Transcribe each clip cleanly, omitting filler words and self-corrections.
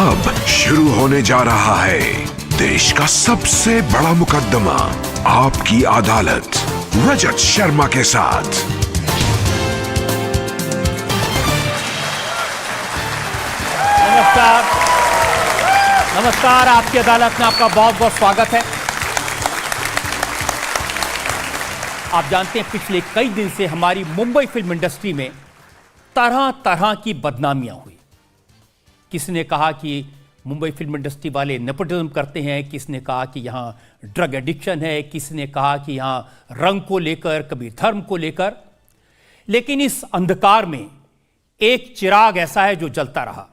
अब शुरू होने जा रहा है देश का सबसे बड़ा मुकदमा, आपकी अदालत, रजत शर्मा के साथ। नमस्कार, नमस्कार। आपकी अदालत में आपका बहुत बहुत स्वागत है। आप जानते हैं पिछले कई दिन से हमारी मुंबई फिल्म इंडस्ट्री में तरह तरह की बदनामियां हुई। किसने कहा कि मुंबई फिल्म इंडस्ट्री वाले नेपोटिज्म करते हैं, किसने कहा कि यहाँ ड्रग एडिक्शन है, किसने कहा कि यहाँ रंग को लेकर, कभी धर्म को लेकर। लेकिन इस अंधकार में एक चिराग ऐसा है जो जलता रहा।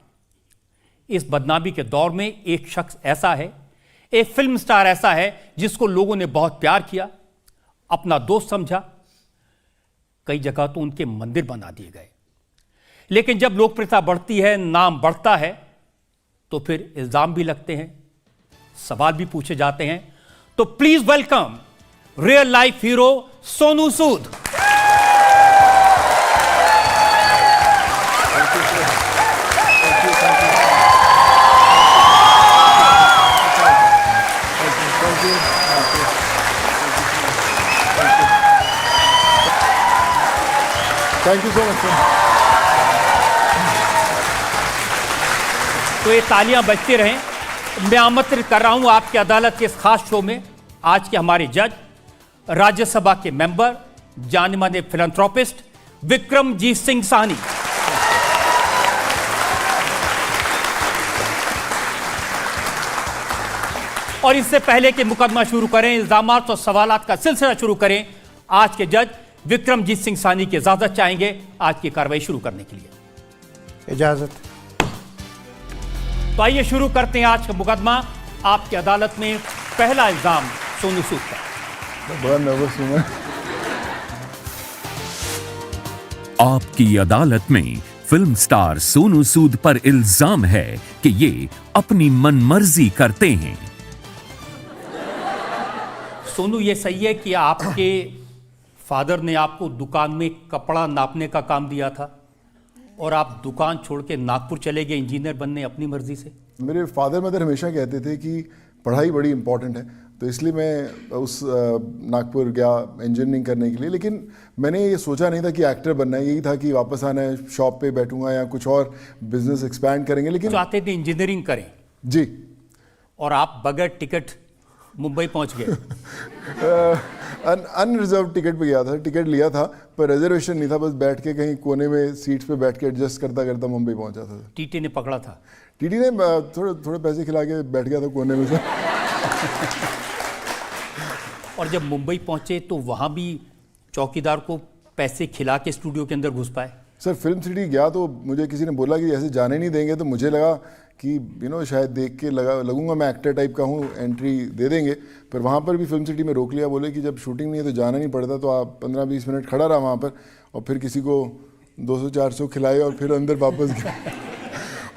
इस बदनामी के दौर में एक शख्स ऐसा है, एक फिल्म स्टार ऐसा है जिसको लोगों ने बहुत प्यार किया, अपना दोस्त समझा। कई जगह तो उनके मंदिर बना दिए गए। लेकिन जब लोकप्रियता बढ़ती है, नाम बढ़ता है, तो फिर इल्जाम भी लगते हैं, सवाल भी पूछे जाते हैं। तो please welcome real life hero Sonu Sood. Thank you so much sir. तो ये तालियां बजती रहें। मैं आमंत्रित कर रहा हूं आपकी अदालत के इस खास शो में आज के हमारे जज, राज्यसभा के मेंबर, जाने माने फिलैंथ्रोपिस्ट विक्रमजीत सिंह साहनी। और इससे पहले कि मुकदमा शुरू करें, इल्जामात और सवालात का सिलसिला शुरू करें, आज के जज विक्रमजीत सिंह साहनी की इजाजत चाहेंगे आज की कार्रवाई शुरू करने के लिए। इजाजत। तो आइए शुरू करते हैं आज का मुकदमा। आपकी अदालत में पहला इल्जाम सोनू सूद का। बड़ा नर्वस हूं मैं। आपकी अदालत में फिल्म स्टार सोनू सूद पर इल्जाम है कि ये अपनी मनमर्जी करते हैं। सोनू, ये सही है कि आपके फादर ने आपको दुकान में कपड़ा नापने का काम दिया था और आप दुकान छोड़ के नागपुर चले गए इंजीनियर बनने अपनी मर्जी से? मेरे फादर मदर हमेशा कहते थे कि पढ़ाई बड़ी इंपॉर्टेंट है, तो इसलिए मैं उस नागपुर गया इंजीनियरिंग करने के लिए। लेकिन मैंने ये सोचा नहीं था कि एक्टर बनना है, यही था कि वापस आना है, शॉप पे बैठूंगा या कुछ और बिजनेस एक्सपैंड करेंगे। लेकिन चाहते थे इंजीनियरिंग करें जी, और आप बगैर टिकट मुंबई पहुंच गए। अनरिजर्व टिकट पे गया था, टिकट लिया था पर रिजर्वेशन नहीं था, बस बैठ के कहीं कोने में सीट्स पे बैठ के एडजस्ट करता करता मुंबई पहुंचा था। टीटी ने पकड़ा था? टीटी ने थोड़े थोड़े पैसे खिला के बैठ गया था कोने में से। और जब मुंबई पहुंचे तो वहां भी चौकीदार को पैसे खिला के स्टूडियो के अंदर घुस पाए? सर फिल्म सिटी गया तो मुझे किसी ने बोला कि ऐसे जाने नहीं देंगे, तो मुझे लगा कि शायद देख के लगूंगा मैं एक्टर टाइप का हूँ, एंट्री दे देंगे। पर वहाँ पर भी फिल्म सिटी में रोक लिया, बोले कि जब शूटिंग नहीं है तो जाना नहीं पड़ता। तो आप 15-20 मिनट खड़ा रहा वहाँ पर और फिर किसी को 200-400 खिलाए और फिर अंदर वापस गया।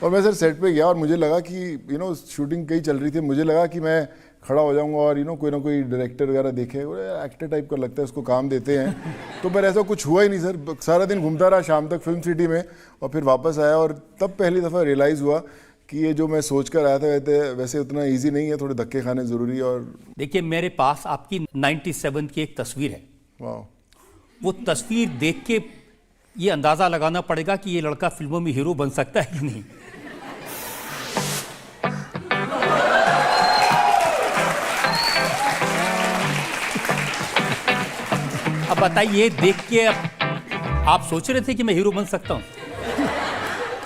और मैं सर सेट पे गया और मुझे लगा कि शूटिंग कहीं चल रही थी, मुझे लगा कि मैं खड़ा हो जाऊंगा और कोई ना कोई डायरेक्टर वगैरह देखे, एक्टर टाइप का लगता है, उसको काम देते हैं। तो पर ऐसा कुछ हुआ ही नहीं सर। सारा दिन घूमता रहा शाम तक फिल्म सिटी में और फिर वापस आया और तब पहली दफ़ा रियलाइज़ हुआ कि ये जो मैं सोच कर आया था वैसे उतना इजी नहीं है, थोड़े धक्के खाने ज़रूरी है। और देखिए, मेरे पास आपकी 97 की एक तस्वीर है। वाह। वो तस्वीर देख के ये अंदाज़ा लगाना पड़ेगा कि ये लड़का फिल्मों में हीरो बन सकता है कि नहीं। अब बताइए, देख के आप सोच रहे थे कि मैं हीरो बन सकता हूँ?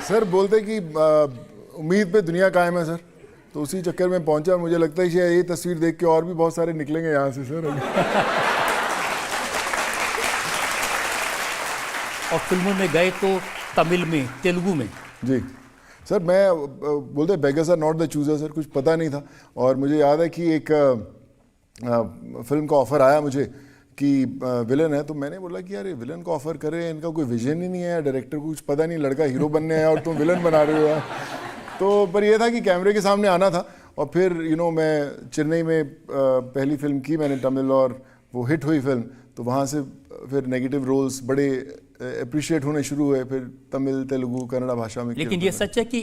सर बोलते कि उम्मीद पे दुनिया कायम है सर, तो उसी चक्कर में पहुंचा। मुझे लगता है शायद ये तस्वीर देख के और भी बहुत सारे निकलेंगे यहाँ से सर। और फिल्मों में गए तो तमिल में, तेलुगु में? जी सर, मैं बोलते beggars are not the chooser sir, कुछ पता नहीं था। और मुझे याद है कि एक फिल्म का ऑफर आया मुझे कि विलन है, तो मैंने बोला कि यार ये विलन को ऑफर करे, इनका कोई विजन ही नहीं है, डायरेक्टर को कुछ पता नहीं, लड़का हीरो बनने आया और तुम विलन बना रहे हो यार। तो पर यह था कि कैमरे के सामने आना था। और फिर मैं चेन्नई में पहली फिल्म की मैंने तमिल, और वो हिट हुई फिल्म, तो वहाँ से फिर नेगेटिव रोल्स बड़े अप्रिशिएट होने शुरू हुए, फिर तमिल, तेलुगु, कन्नड़ा भाषा में। लेकिन ये सच है कि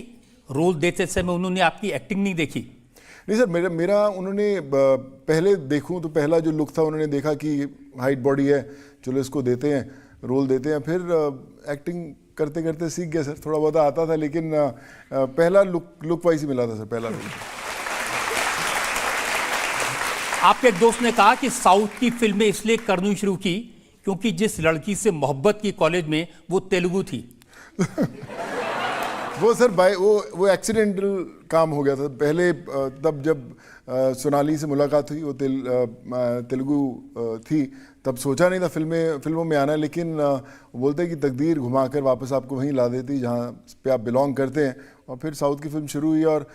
रोल देते समय उन्होंने आपकी एक्टिंग नहीं देखी? नहीं सर, मेरा उन्होंने पहले देखूं तो पहला जो लुक था उन्होंने देखा कि हाइट बॉडी है, चलो इसको देते हैं, रोल देते हैं। फिर एक्टिंग करते करते सीख गया सर, थोड़ा बहुत आता था, लेकिन पहला लुक वाइज ही मिला था सर, पहला रोल। आपके एक दोस्त ने कहा कि साउथ की फिल्में इसलिए करनी शुरू की क्योंकि जिस लड़की से मोहब्बत की कॉलेज में वो तेलुगु थी। वो सर वो एक्सीडेंटल काम हो गया था पहले। तब जब सोनाली से मुलाकात हुई, वो तेलुगु थी, तब सोचा नहीं था फिल्मों में आना, लेकिन बोलते हैं कि तकदीर घुमाकर वापस आपको वहीं ला देती जहाँ पे आप बिलोंग करते हैं। और फिर साउथ की फिल्म शुरू हुई, और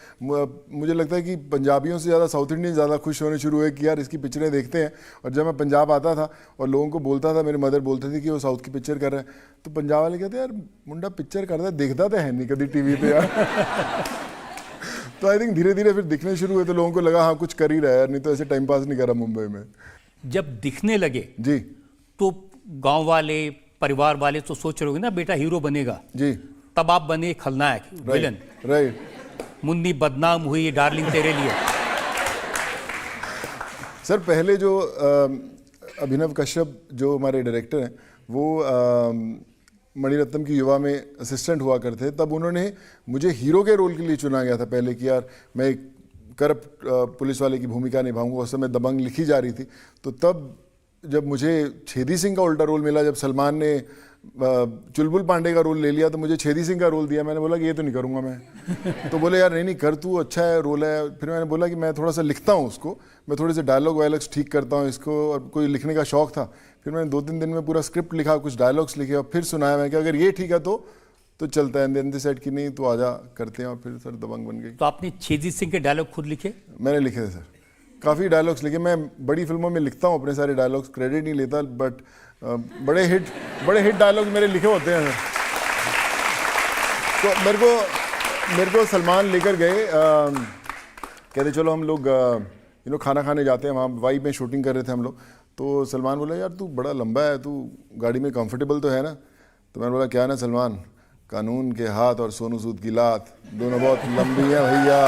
मुझे लगता है कि पंजाबियों से ज़्यादा साउथ इंडियन ज़्यादा खुश होने शुरू हुए कि यार इसकी पिक्चरें देखते हैं। और जब मैं पंजाब आता था और लोगों को बोलता था, मेरी मदर बोलते थे कि वो साउथ की पिक्चर कर रहे हैं, तो पंजाब वाले कहते यार मुंडा पिक्चर करता है, देखता तो है नहीं कभी टीवी पे यार। तो आई थिंक धीरे धीरे फिर दिखने शुरू हुए, तो लोगों को लगा हाँ कुछ कर ही रहा है यार, नहीं तो ऐसे टाइम पास नहीं करा मुंबई में। जब दिखने लगे जी, तो गांव वाले, परिवार वाले तो सोच रहे होंगे ना बेटा हीरो बनेगा जी, तब आप बने खलनायक, विलन। राइट। मुन्नी बदनाम हुई, डार्लिंग तेरे लिए। सर पहले जो अभिनव कश्यप जो हमारे डायरेक्टर हैं, वो मणिरत्नम की युवा में असिस्टेंट हुआ करते, तब उन्होंने मुझे हीरो के रोल के लिए चुना गया था पहले कि यार मैं एक करप्ट पुलिस वाले की भूमिका निभाऊंगा। उस समय दबंग लिखी जा रही थी, तो तब जब मुझे छेदी सिंह का उल्टा रोल मिला, जब सलमान ने चुलबुल पांडे का रोल ले लिया, तो मुझे छेदी सिंह का रोल दिया। मैंने बोला कि ये तो नहीं करूँगा मैं। तो बोले यार नहीं कर, तू अच्छा है, रोल है। फिर मैंने बोला कि मैं थोड़ा सा लिखता हूँ उसको, मैं थोड़े से डायलॉग वायलॉग्स ठीक करता हूँ इसको, और कोई लिखने का शौक था। फिर मैंने 2-3 दिन में पूरा स्क्रिप्ट लिखा, कुछ डायलॉग्स लिखे, और फिर सुनाया मैं कि अगर ये ठीक है तो चलता है। देन सेट कि नहीं तो आजा करते हैं, और फिर सर दबंग बन गई। तो आपने छेदी सिंह के डायलॉग खुद लिखे? मैंने लिखे थे सर, काफ़ी डायलॉग्स लिखे। मैं बड़ी फिल्मों में लिखता हूँ अपने सारे डायलॉग्स, क्रेडिट नहीं लेता, बट बड़े हिट डायलॉग मेरे लिखे होते हैं सर। तो मेरे को सलमान लेकर गए, कहते चलो हम लोग खाना खाने जाते हैं, वहाँ वाई में शूटिंग कर रहे थे हम लोग। तो सलमान बोला यार तू बड़ा लंबा है, तू गाड़ी में कंफर्टेबल तो है ना? तो मैंने बोला क्या ना सलमान, कानून के हाथ और सोनू सूद की लात दोनों बहुत लंबी हैं भैया।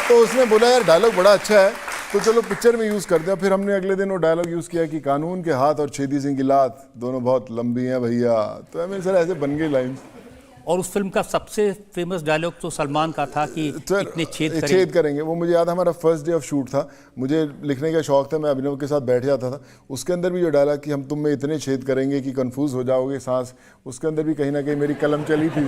तो उसने बोला यार डायलॉग बड़ा अच्छा है, तो चलो पिक्चर में यूज़ करते हैं। फिर हमने अगले दिन वो डायलॉग यूज़ किया कि कानून के हाथ और छेदी सिंह की लात दोनों बहुत लंबी हैं भैया। तो मेरे सर ऐसे बन गई लाइन। और उस फिल्म का सबसे फेमस डायलॉग तो सलमान का था कि इतने छेद करेंगे। वो मुझे याद है, हमारा फर्स्ट डे ऑफ शूट था, मुझे लिखने का शौक था, मैं अभिनव के साथ बैठ जाता था। उसके अंदर भी जो डायलॉग कि हम तुम में इतने छेद करेंगे कि कंफ्यूज हो जाओगे सांस, उसके अंदर भी कहीं ना कहीं मेरी कलम चली थी।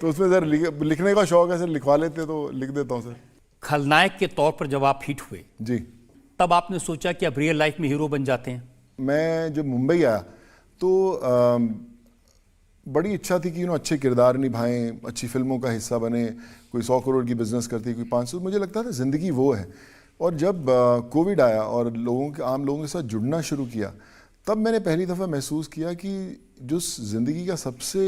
तो उसमें सर लिखने का शौक है सर, लिखवा लेते तो लिख देता हूँ सर। खलनायक के तौर पर जब आप हिट हुए जी, तब आपने सोचा कि अब रियल लाइफ में हीरो बन जाते हैं? मैं जब मुंबई आया तो बड़ी इच्छा थी कि अच्छे किरदार निभाएं, अच्छी फिल्मों का हिस्सा बने, कोई 100 करोड़ की बिजनेस करती, कोई 500। मुझे लगता था ज़िंदगी वो है। और जब कोविड आया और आम लोगों के साथ जुड़ना शुरू किया, तब मैंने पहली दफ़ा महसूस किया कि जो ज़िंदगी का सबसे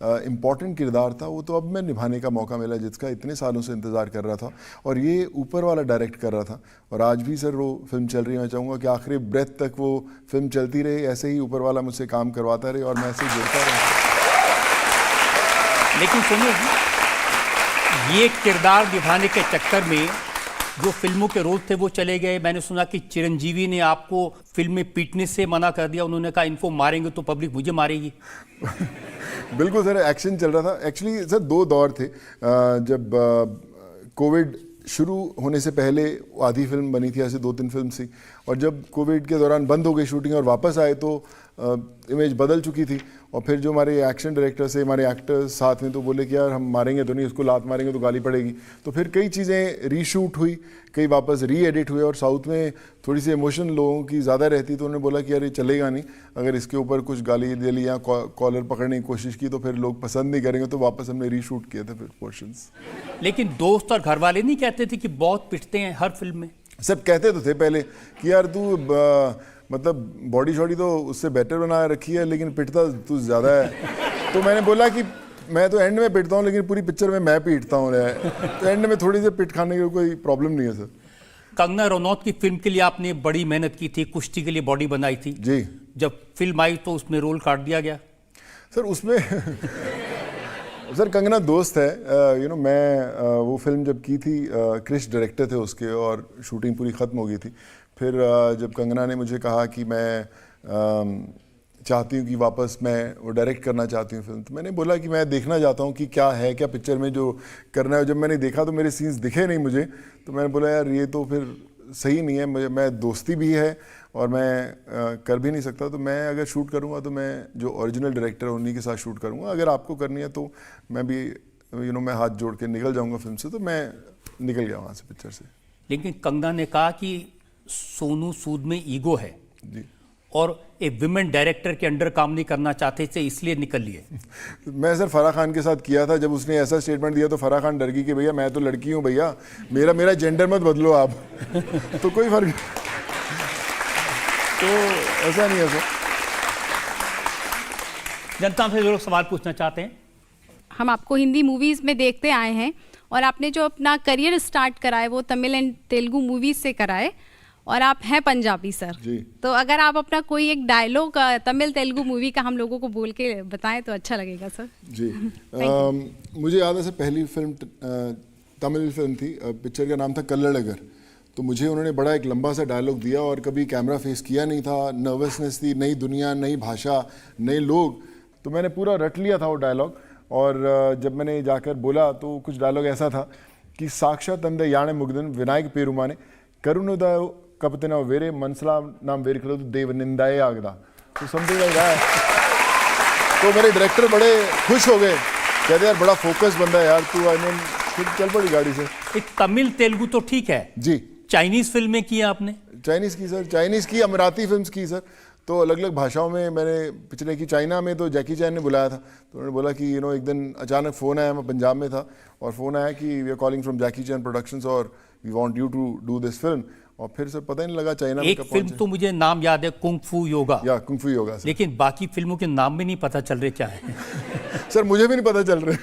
इम्पॉर्टेंट किरदार था वो तो अब मैं निभाने का मौका मिला, जिसका इतने सालों से इंतज़ार कर रहा था, और ये ऊपर वाला डायरेक्ट कर रहा था। और आज भी सर वो फिल्म चल रही है, मैं चाहूँगा कि आखिरी ब्रेथ तक वो फिल्म चलती रहे, ऐसे ही ऊपर वाला मुझसे काम करवाता रहे और मैं ऐसे ही जुड़ता रहा। लेकिन सुनिए, ये किरदार निभाने के चक्कर में जो फिल्मों के रोल थे वो चले गए। मैंने सुना कि चिरंजीवी ने आपको फिल्म में पीटने से मना कर दिया, उन्होंने कहा इनको मारेंगे तो पब्लिक मुझे मारेगी। बिल्कुल सर, एक्शन चल रहा था। एक्चुअली सर 2 दौर थे। जब कोविड शुरू होने से पहले आधी फिल्म बनी थी, ऐसे 2-3 फिल्म थी, और जब कोविड के दौरान बंद हो गई शूटिंग और वापस आए तो इमेज बदल चुकी थी। और फिर जो हमारे एक्शन डायरेक्टर से हमारे एक्टर्स साथ में तो बोले कि यार हम मारेंगे तो नहीं, उसको लात मारेंगे तो गाली पड़ेगी। तो फिर कई चीज़ें रीशूट हुई, कई वापस री एडिट हुए, और साउथ में थोड़ी सी इमोशन लोगों की ज़्यादा रहती, तो उन्होंने बोला कि यार ये चलेगा नहीं, अगर इसके ऊपर कुछ गाली दे ली या कॉलर पकड़ने की कोशिश की तो फिर लोग पसंद नहीं करेंगे। तो वापस हमने रीशूट किए थे फिर पोर्शंस। लेकिन दोस्त और घर वाले नहीं कहते थे कि बहुत पिटते हैं हर फिल्म में? सब कहते तो थे पहले कि यार तू मतलब बॉडी शॉडी तो उससे बेटर बना रखी है, लेकिन पिटता तू ज़्यादा है। तो मैंने बोला कि मैं तो एंड में पिटता हूँ, लेकिन पूरी पिक्चर में मैं पीटता हूँ। तो एंड में थोड़ी सी पिट खाने की कोई प्रॉब्लम नहीं है सर। कंगना रनौत की फिल्म के लिए आपने बड़ी मेहनत की थी, कुश्ती के लिए बॉडी बनाई थी जी। जब फिल्म आई तो उसमें रोल काट दिया गया? सर उसमें सर कंगना दोस्त है, मैं वो फिल्म जब की थी, क्रिश डायरेक्टर थे उसके और शूटिंग पूरी ख़त्म हो गई थी। फिर जब कंगना ने मुझे कहा कि मैं चाहती हूँ कि वापस मैं वो डायरेक्ट करना चाहती हूँ फिल्म, तो मैंने बोला कि मैं देखना चाहता हूँ कि क्या है, क्या पिक्चर में जो करना है। जब मैंने देखा तो मेरे सीन्स दिखे नहीं मुझे, तो मैंने बोला यार ये तो फिर सही नहीं है, मैं दोस्ती भी है और मैं कर भी नहीं सकता, तो मैं अगर शूट करूँगा तो मैं जो ओरिजिनल डायरेक्टर है उन्हीं के साथ शूट करूँगा। अगर आपको करनी है तो मैं भी मैं हाथ जोड़ के निकल जाऊँगा फिल्म से। तो मैं निकल गया वहाँ से पिक्चर से। लेकिन कंगना ने कहा कि सोनू सूद में ईगो है जी, और एक विमेन डायरेक्टर के अंडर काम नहीं करना चाहते थे, इसलिए निकल लिए। मैं सर फराह खान के साथ किया था, जब उसने ऐसा स्टेटमेंट दिया तो फराह खान डर गई कि भैया मैं तो लड़की हूँ भैया, मेरा जेंडर मत बदलो आप। तो कोई फर्क नहीं, तो ऐसा नहीं है सर। जनता से जो लोग सवाल पूछना चाहते हैं। हम आपको हिंदी मूवीज़ में देखते आए हैं और आपने जो अपना करियर स्टार्ट करा है वो तमिल एंड तेलुगु मूवीज़ से करा है, और आप हैं पंजाबी सर जी। तो अगर आप अपना कोई एक डायलॉग तमिल तेलुगु मूवी का हम लोगों को बोल के बताएं तो अच्छा लगेगा सर। जी मुझे याद है सर, पहली फिल्म तमिल फिल्म थी, पिक्चर का नाम था कल्लड़गर। तो मुझे उन्होंने बड़ा एक लंबा सा डायलॉग दिया और कभी कैमरा फेस किया नहीं था, नर्वसनेस थी, नई दुनिया, नई भाषा, नए लोग, तो मैंने पूरा रट लिया था वो डायलॉग। और जब मैंने जाकर बोला तो कुछ डायलॉग ऐसा था कि साक्षात अंदे याने मुग्धन विनायक पेरुमाने करुणोदय कपतना वेरे मनसला नाम वेर करो तो देव निंदाए आगदा, तो समथिंग लाइक दैट। तो मेरे डायरेक्टर बड़े खुश हो गए, कहते यार बड़ा फोकस बंदा है यार तू, आई मीन खुद चल पड़ी गाड़ी से। एक तमिल तेलुगु तो ठीक है जी, चाइनीज फिल्में की आपने? चाइनीज़ की सर, चाइनीज़ की, अमराती फिल्म्स की सर, तो अलग अलग भाषाओं में मैंने पिछले की। चाइना में तो जैकी चैन ने बुलाया था, तो उन्होंने बोला कि एक दिन अचानक फ़ोन आया, मैं पंजाब में था और फ़ोन आया कि we are calling from Jackie Chan productions और we want you to do this film. और फिर सर पता ही नहीं लगा चाइना में एक कब फिल्म पहुंचे। तो मुझे नाम याद है, कुंग फू योगा, या कुंग फू योगा सर। लेकिन बाकी फिल्मों के नाम भी नहीं पता चल रहे क्या है। सर मुझे भी नहीं पता चल रहे।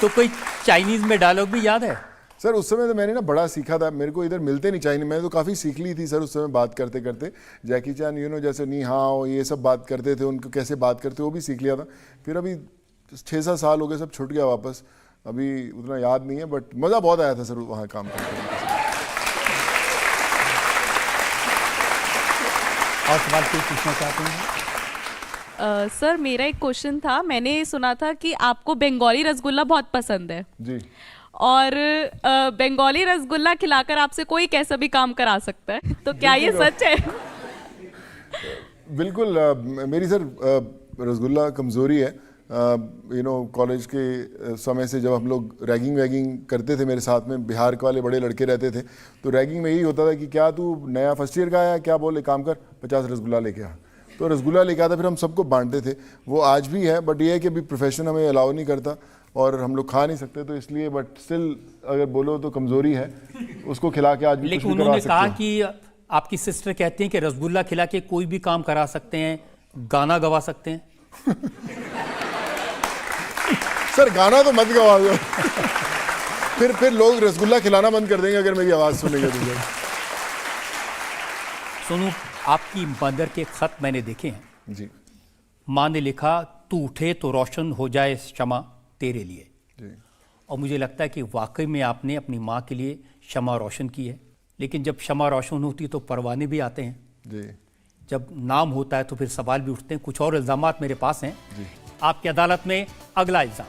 तो कोई चाइनीज में डायलॉग भी याद है? सर उस समय तो मैंने ना बड़ा सीखा था, मेरे को इधर मिलते नहीं चाइनीज, मैंने तो काफ़ी सीख ली थी सर उस समय बात करते करते। जैकी चैन जैसे नी हाँ ये सब बात करते थे, उनको कैसे बात करते वो भी सीख लिया था। फिर अभी 6-7 साल हो गए, सब छूट गया वापस, अभी उतना याद नहीं है, बट मज़ा बहुत आया था सर वहाँ काम करते। और सवाल कोई पूछना चाहते हैं? सर मेरा एक क्वेश्चन था, मैंने सुना था कि आपको बंगाली रसगुल्ला बहुत पसंद है जी, और बंगाली रसगुल्ला खिलाकर आपसे कोई कैसा भी काम करा सकता है, तो क्या ये सच है? बिल्कुल। मेरी सर रसगुल्ला कमज़ोरी है। कॉलेज के समय से जब हम लोग रैगिंग वैगिंग करते थे, मेरे साथ में बिहार के वाले बड़े लड़के रहते थे, तो रैगिंग में यही होता था कि क्या तू नया फर्स्ट ईयर का आया, क्या बोले काम कर 50 रसगुल्ला लेके आ। तो रसगुल्ला लेके आता, फिर हम सबको बांटते थे। वो आज भी है, बट ये है कि अभी प्रोफेशन हमें अलाउ नहीं करता और हम लोग खा नहीं सकते, तो इसलिए, बट स्टिल अगर बोलो तो कमज़ोरी है, उसको खिला के आज भी लेकिन कुछ भी करवा उन्होंने सकते कहा हैं। कि आपकी सिस्टर कहती हैं कि रसगुल्ला खिला के कोई भी काम करा सकते हैं, गाना गवा सकते हैं। सर गाना तो मत गवा दो। फिर लोग रसगुल्ला खिलाना बंद कर देंगे अगर मेरी आवाज़ सुनेंगे तो। सोनू, आपकी मदर के खत मैंने देखे हैं। जी माँ ने लिखा, तू उठे तो रोशन हो जाए शमा तेरे लिए। जी और मुझे लगता है कि वाकई में आपने अपनी माँ के लिए शमा रोशन की है। लेकिन जब शमा रोशन होती है तो परवाने भी आते हैं, जी जब नाम होता है तो फिर सवाल भी उठते हैं। कुछ और इल्ज़ामात मेरे पास हैं आपकी अदालत में। अगला इल्ज़ाम,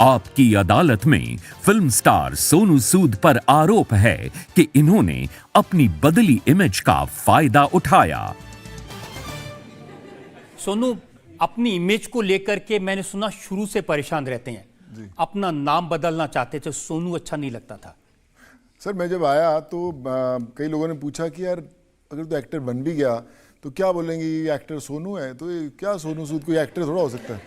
आपकी अदालत में फिल्म स्टार सोनू सूद पर आरोप है कि इन्होंने अपनी बदली इमेज का फायदा उठाया। सोनू अपनी इमेज को लेकर के मैंने सुना शुरू से परेशान रहते हैं, अपना नाम बदलना चाहते थे, सोनू अच्छा नहीं लगता था। सर मैं जब आया तो कई लोगों ने पूछा कि यार अगर तो एक्टर बन भी गया तो क्या बोलेंगे, ये एक्टर सोनू है, तो ये क्या सोनू सूद कोई एक्टर थोड़ा हो सकता है।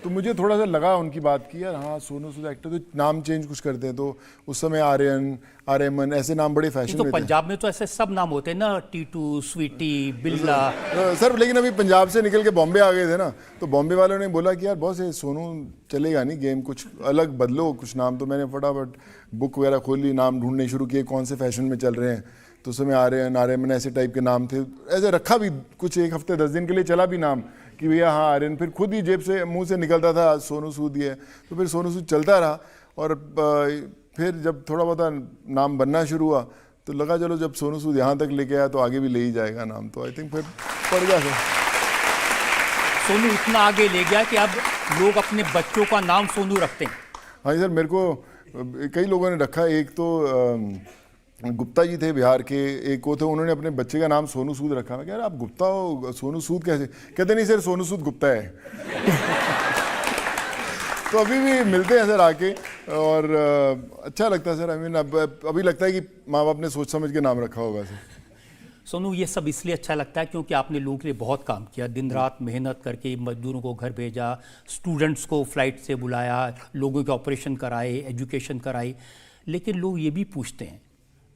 तो मुझे थोड़ा सा लगा उनकी बात की, यार हाँ सोनू सूद एक्टर तो नाम चेंज कुछ करते हैं, तो उस समय आर्यन, आर्यमन ऐसे नाम बड़े फैशन तो में थे। पंजाब में तो ऐसे सब नाम होते हैं ना, टीटू, स्वीटी, बिल्ला। सर लेकिन अभी पंजाब से निकल के बॉम्बे आ गए थे ना, तो बॉम्बे वालों ने बोला कि यार बॉस ये सोनू चलेगा नहीं, गेम कुछ अलग बदलो कुछ नाम। तो मैंने फटाफट बुक वगैरह खोली, नाम ढूंढने शुरू किए कौन से फैशन में चल रहे हैं। तो उस समय आर्यन, आर्यमन ऐसे टाइप के नाम थे, ऐसे रखा भी कुछ 1 हफ्ते 10 दिन के लिए चला भी नाम कि भैया हाँ आर्यन, फिर खुद ही जेब से मुंह से निकलता था आज सोनू सूद ही है, तो फिर सोनू सूद चलता रहा। और फिर जब थोड़ा बहुत नाम बनना शुरू हुआ तो लगा चलो जब सोनू सूद यहाँ तक लेके आया तो आगे भी ले ही जाएगा नाम, तो आई थिंक फिर पड़ गया सर। सोनू इतना आगे ले गया कि अब लोग अपने बच्चों का नाम सोनू रखते हैं। हाँ सर, मेरे को कई लोगों ने रखा, एक तो गुप्ता जी थे बिहार के, एक वो थे, उन्होंने अपने बच्चे का नाम सोनू सूद रखा। मैं कह रहा आप गुप्ता हो, सोनू सूद कैसे? कहते नहीं सर सोनू सूद गुप्ता है। तो अभी भी मिलते हैं सर आके, और अच्छा लगता है सर। आई मीन अभी लगता है कि माँ बाप ने सोच समझ के नाम रखा होगा सर। सोनू ये सब इसलिए अच्छा लगता है क्योंकि आपने लोगों के लिए बहुत काम किया, दिन रात मेहनत करके मजदूरों को घर भेजा, स्टूडेंट्स को फ्लाइट से बुलाया, लोगों के ऑपरेशन कराए, एजुकेशन कराई। लेकिन लोग ये भी पूछते हैं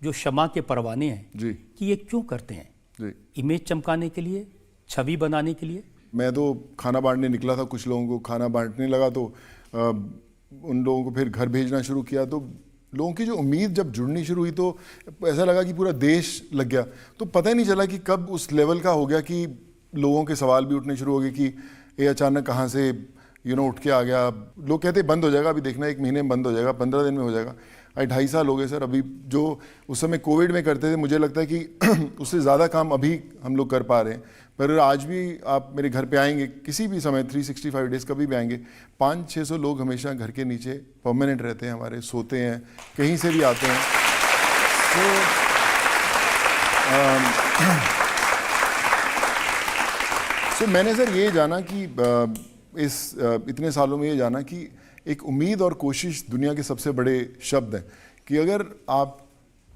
जो शमा के परवाने हैं जी कि ये क्यों करते हैं? जी, इमेज चमकाने के लिए, छवि बनाने के लिए? मैं तो खाना बांटने निकला था, कुछ लोगों को खाना बांटने लगा, तो उन लोगों को फिर घर भेजना शुरू किया। तो लोगों की जो उम्मीद जब जुड़नी शुरू हुई तो ऐसा लगा कि पूरा देश लग गया। तो पता ही नहीं चला कि कब उस लेवल का हो गया कि लोगों के सवाल भी उठने शुरू हो गए कि ये अचानक कहाँ से उठ के आ गया। लोग कहते बंद हो जाएगा, अभी देखना 1 महीने में बंद हो जाएगा, 15 दिन में हो जाएगा। 2.5 साल हो गए सर। अभी जो उस समय कोविड में करते थे, मुझे लगता है कि उससे ज़्यादा काम अभी हम लोग कर पा रहे हैं। पर आज भी आप मेरे घर पे आएंगे किसी भी समय, 365 डेज कभी भी आएंगे, 500-600 लोग हमेशा घर के नीचे परमानेंट रहते हैं हमारे, सोते हैं, कहीं से भी आते हैं। तो मैंने सर ये जाना कि इतने सालों में ये जाना कि एक उम्मीद और कोशिश दुनिया के सबसे बड़े शब्द हैं, कि अगर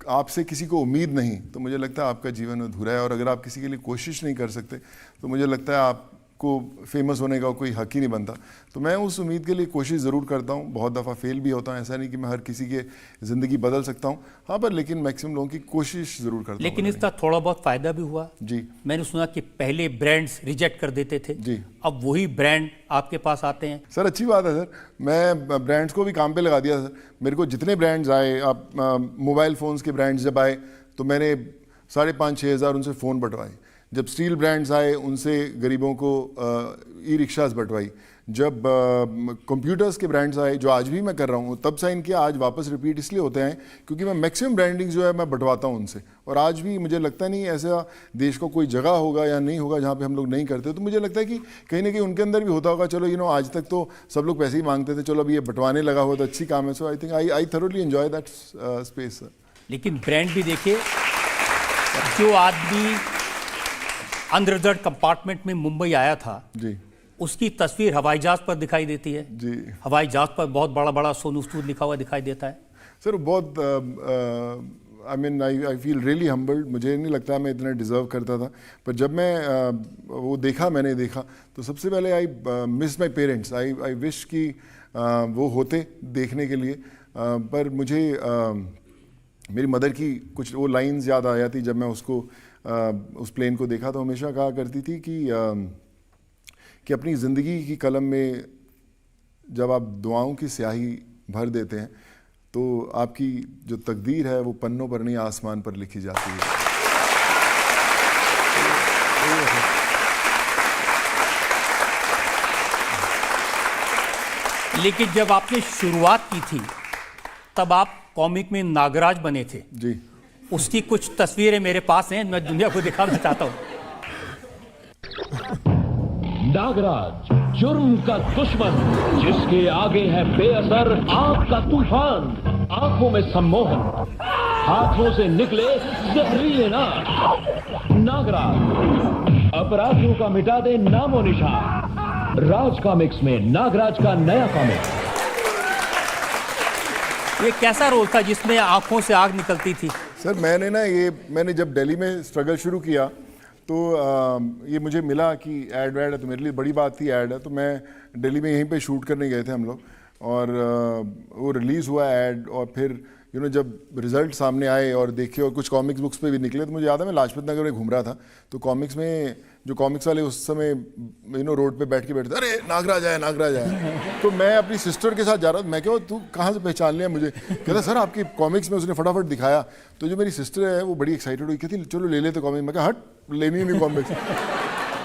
आपसे किसी को उम्मीद नहीं तो मुझे लगता है आपका जीवन अधूरा है, और अगर आप किसी के लिए कोशिश नहीं कर सकते तो मुझे लगता है आपको फेमस होने का कोई हक ही नहीं बनता। तो मैं उस उम्मीद के लिए कोशिश ज़रूर करता हूँ, बहुत दफ़ा फेल भी होता हूँ, ऐसा नहीं कि मैं हर किसी के ज़िंदगी बदल सकता हूँ, हाँ, पर लेकिन मैक्सिमम लोगों की कोशिश ज़रूर करता हूँ। लेकिन इसका थोड़ा बहुत फ़ायदा भी हुआ जी। मैंने सुना कि पहले ब्रांड्स रिजेक्ट कर देते थे जी, अब वही ब्रांड आपके पास आते हैं। सर अच्छी बात है सर, मैं ब्रांड्स को भी काम पे लगा दिया सर। मेरे को जितने ब्रांड्स आए, आप मोबाइल फ़ोन्स के ब्रांड्स जब आए तो मैंने 5,500-6 हज़ार उनसे फ़ोन बंटवाए। जब स्टील ब्रांड्स आए उनसे गरीबों को ई रिक्शास बंटवाई। जब कंप्यूटर्स के ब्रांड्स आए, जो आज भी मैं कर रहा हूँ, तब साइन किया। आज वापस रिपीट इसलिए होते हैं क्योंकि मैं मैक्सिमम ब्रांडिंग जो है मैं बंटवाता हूँ उनसे। और आज भी मुझे लगता नहीं ऐसा देश को कोई जगह होगा या नहीं होगा जहाँ पे हम लोग नहीं करते। तो मुझे लगता है कि कहीं ना कहीं उनके अंदर भी होता होगा, चलो आज तक तो सब लोग पैसे ही मांगते थे, चलो अभी ये बंटवाने लगा हुआ तो अच्छी काम है। So I think I thoroughly enjoy that space sir. लेकिन ब्रांड भी देखिए, जो आदमी अनरिजर्व कंपार्टमेंट में मुंबई आया था जी, उसकी तस्वीर हवाई जहाज पर दिखाई देती है जी। हवाई जहाज पर बहुत बड़ा बड़ा सोनू सूद लिखा हुआ दिखाई देता है। सर बहुत I mean I feel really humbled. मुझे नहीं लगता मैं इतना डिज़र्व करता था, पर जब मैं मैंने देखा तो सबसे पहले I miss my parents. I wish कि वो होते देखने के लिए, पर मुझे मेरी मदर की कुछ वो लाइंस याद आ जाती जब मैं उसको उस प्लेन को देखा। तो हमेशा कहा करती थी कि अपनी ज़िंदगी की कलम में जब आप दुआओं की स्याही भर देते हैं तो आपकी जो तकदीर है वो पन्नों पर नहीं आसमान पर लिखी जाती है। लेकिन जब आपने शुरुआत की थी तब आप कॉमिक में नागराज बने थे जी। उसकी कुछ तस्वीरें मेरे पास हैं, मैं दुनिया को दिखाना चाहता हूं। नागराज, जुर्म का दुश्मन, जिसके आगे है बेअसर आग का तूफान, आंखों में सम्मोहन, हाथों से निकले जहरीले नाग। नागराज अपराधियों का मिटा दे नामो निशान। राज कॉमिक्स में नागराज का नया कॉमिक। ये कैसा रोल था जिसमें आंखों से आग निकलती थी? सर मैंने जब दिल्ली में स्ट्रगल शुरू किया तो ये मुझे मिला कि ऐड वैड है, तो मेरे लिए बड़ी बात थी ऐड है, तो मैं दिल्ली में यहीं पे शूट करने गए थे हम लोग, और वो रिलीज़ हुआ ऐड, और फिर जब रिजल्ट सामने आए और देखे और कुछ कॉमिक्स बुक्स पे भी निकले, तो मुझे याद है मैं लाजपत नगर में घूम रहा था, तो कॉमिक्स में जो कॉमिक्स वाले उस समय रोड पे बैठ के बैठते, अरे नागराज आया नागराज आया। तो मैं अपनी सिस्टर के साथ जा रहा था, मैं क्या तू कहाँ से पहचान लिया मुझे, कहता सर आपकी कॉमिक्स में, उसने फटाफट दिखाया, तो जो मेरी सिस्टर है वो बड़ी एक्साइटेड हुई, कहती चलो ले लेते कॉमिक्स, मैं कहा हट लेनी नहीं कॉमिक्स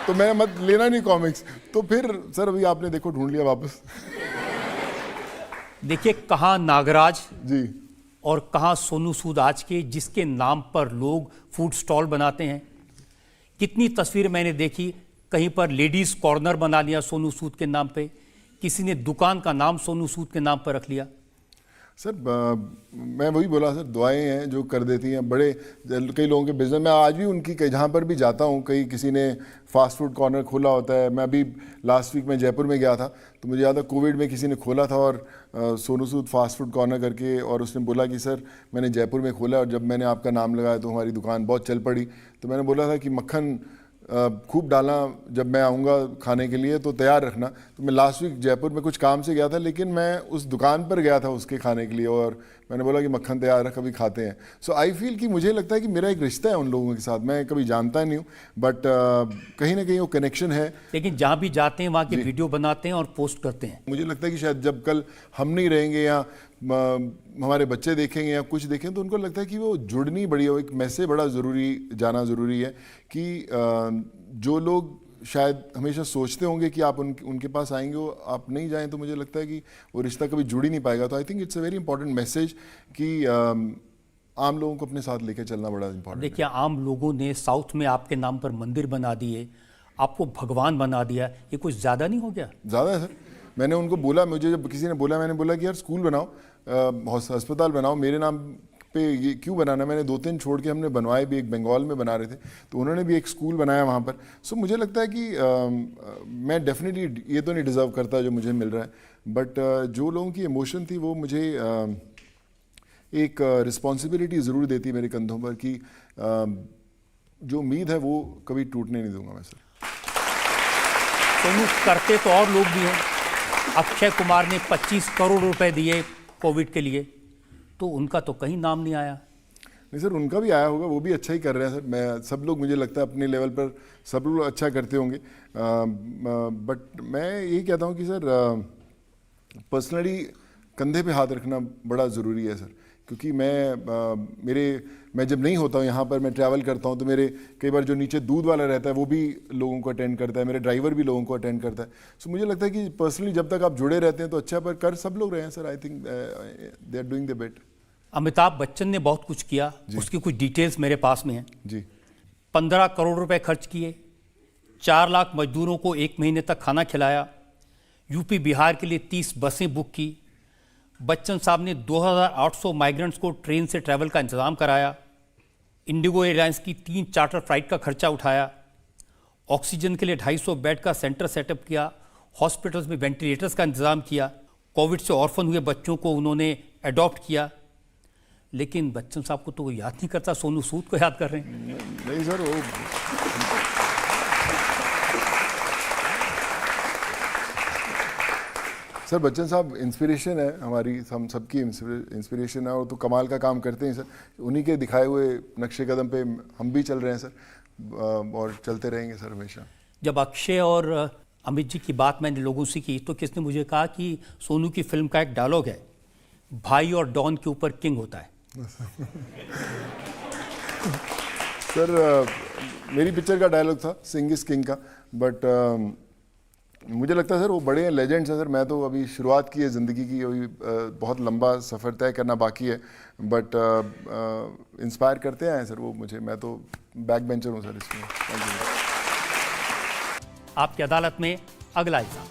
तो मैं मत लेना नहीं कॉमिक्स। तो फिर सर अभी आपने देखो ढूंढ लिया वापस। देखिए कहाँ नागराज जी, और कहाँ सोनू सूद आज के, जिसके नाम पर लोग फूड स्टॉल बनाते हैं। कितनी तस्वीर मैंने देखी, कहीं पर लेडीज़ कॉर्नर बना लिया सोनू सूद के नाम पे, किसी ने दुकान का नाम सोनू सूद के नाम पर रख लिया। सर मैं वही बोला सर, दुआएं हैं जो कर देती हैं। बड़े कई लोगों के बिजनेस में आज भी उनकी, कहीं जहाँ पर भी जाता हूँ, कहीं किसी ने फास्ट फूड कॉर्नर खोला होता है। मैं अभी लास्ट वीक में जयपुर में गया था, तो मुझे याद है कोविड में किसी ने खोला था, और Sonu Sood fast food corner करके, और उसने बोला कि सर मैंने जयपुर में खोला, और जब मैंने आपका नाम लगाया तो हमारी दुकान बहुत चल पड़ी। तो मैंने बोला था कि मक्खन खूब डालना, जब मैं आऊँगा खाने के लिए तो तैयार रखना। तो मैं लास्ट वीक जयपुर में कुछ काम से गया था, लेकिन मैं उस दुकान पर गया था उसके खाने के लिए, और मैंने बोला कि मक्खन तैयार रख, कभी खाते हैं। सो आई फील कि मुझे लगता है कि मेरा एक रिश्ता है उन लोगों के साथ, मैं कभी जानता नहीं हूँ, बट कहीं ना कहीं वो कनेक्शन है। लेकिन जहाँ भी जाते हैं वहाँ की वीडियो बनाते हैं और पोस्ट करते हैं। मुझे लगता है कि शायद जब कल हम नहीं रहेंगे, या हमारे बच्चे देखेंगे या कुछ देखें, तो उनको लगता है कि वो जुड़नी बड़ी है, एक मैसेज बड़ा ज़रूरी जाना ज़रूरी है कि जो लोग शायद हमेशा सोचते होंगे कि आप उनके पास आएंगे, वो आप नहीं जाएं, तो मुझे लगता है कि वो रिश्ता कभी जुड़ ही नहीं पाएगा। तो I think it's a very important message कि आम लोगों को अपने साथ लेकर चलना बड़ा इंपॉर्टेंट। देखिए आम लोगों ने साउथ में आपके नाम पर मंदिर बना दिए, आपको भगवान बना दिया, ये कुछ ज़्यादा नहीं हो गया? ज़्यादा है सर। मैंने उनको बोला, मुझे जब किसी ने बोला, मैंने बोला कि यार स्कूल बनाओ, अस्पताल बनाओ, मेरे नाम पे ये क्यों बनाना। मैंने 2-3 छोड़ के हमने बनवाए भी, एक बंगाल में बना रहे थे, तो उन्होंने भी एक स्कूल बनाया वहाँ पर। सो मुझे लगता है कि मैं डेफिनेटली ये तो नहीं डिज़र्व करता जो मुझे मिल रहा है, बट जो लोगों की इमोशन थी वो मुझे एक रिस्पॉन्सिबिलिटी ज़रूर देती है मेरे कंधों पर, कि जो उम्मीद है वो कभी टूटने नहीं दूंगा मैं सर। सोनू करते तो और लोग भी हैं। अक्षय कुमार ने 25 करोड़ रुपए दिए कोविड के लिए, तो उनका तो कहीं नाम नहीं आया। नहीं सर, उनका भी आया होगा, वो भी अच्छा ही कर रहे हैं सर। मैं सब लोग, मुझे लगता है अपने लेवल पर सब लोग अच्छा करते होंगे, बट मैं यही कहता हूँ कि सर पर्सनली कंधे पे हाथ रखना बड़ा ज़रूरी है सर, क्योंकि मैं जब नहीं होता हूँ यहाँ पर, मैं ट्रैवल करता हूँ, तो मेरे कई बार जो नीचे दूध वाला रहता है वो भी लोगों को अटेंड करता है, मेरे ड्राइवर भी लोगों को अटेंड करता है। सो मुझे लगता है कि पर्सनली जब तक आप जुड़े रहते हैं तो अच्छा, पर कर सब लोग रहे हैं sir. I think they are doing the best. Amitabh Bachchan ने बहुत कुछ किया, उसकी कुछ डिटेल्स मेरे पास में हैं जी। 15 करोड़ रुपए खर्च किए, 4 लाख मजदूरों को 1 महीने तक खाना खिलाया, यूपी बिहार के लिए 30 बसें बुक की, बच्चन साहब ने 2800 माइग्रेंट्स को ट्रेन से ट्रैवल का इंतज़ाम कराया, इंडिगो एयरलाइंस की 3 चार्टर फ्लाइट का खर्चा उठाया, ऑक्सीजन के लिए 250 बेड का सेंटर सेटअप किया, हॉस्पिटल्स में वेंटिलेटर्स का इंतज़ाम किया, कोविड से ऑर्फन हुए बच्चों को उन्होंने अडॉप्ट किया। लेकिन बच्चन साहब को तो वो याद नहीं करता, सोनू सूद को याद कर रहे हैं। नहीं सर, वो सर बच्चन साहब इंस्पिरेशन है हमारी, हम सबकी इंस्पिरेशन है, और तो कमाल का काम करते हैं सर। उन्हीं के दिखाए हुए नक्शे कदम पे हम भी चल रहे हैं सर, और चलते रहेंगे सर हमेशा। जब अक्षय और अमित जी की बात मैंने लोगों से की, तो किसने मुझे कहा कि सोनू की फिल्म का एक डायलॉग है, भाई और डॉन के ऊपर किंग होता है। सर मेरी पिक्चर का डायलॉग था सिंग इज किंग का, बट मुझे लगता है सर वो बड़े लेजेंड्स हैं सर। मैं तो अभी शुरुआत की है ज़िंदगी की, अभी बहुत लंबा सफ़र तय करना बाकी है, बट इंस्पायर करते आए सर वो मुझे। मैं तो बैक बेंचर हूँ सर इसमें। Thank you. आपकी अदालत में अगला इल्जाम।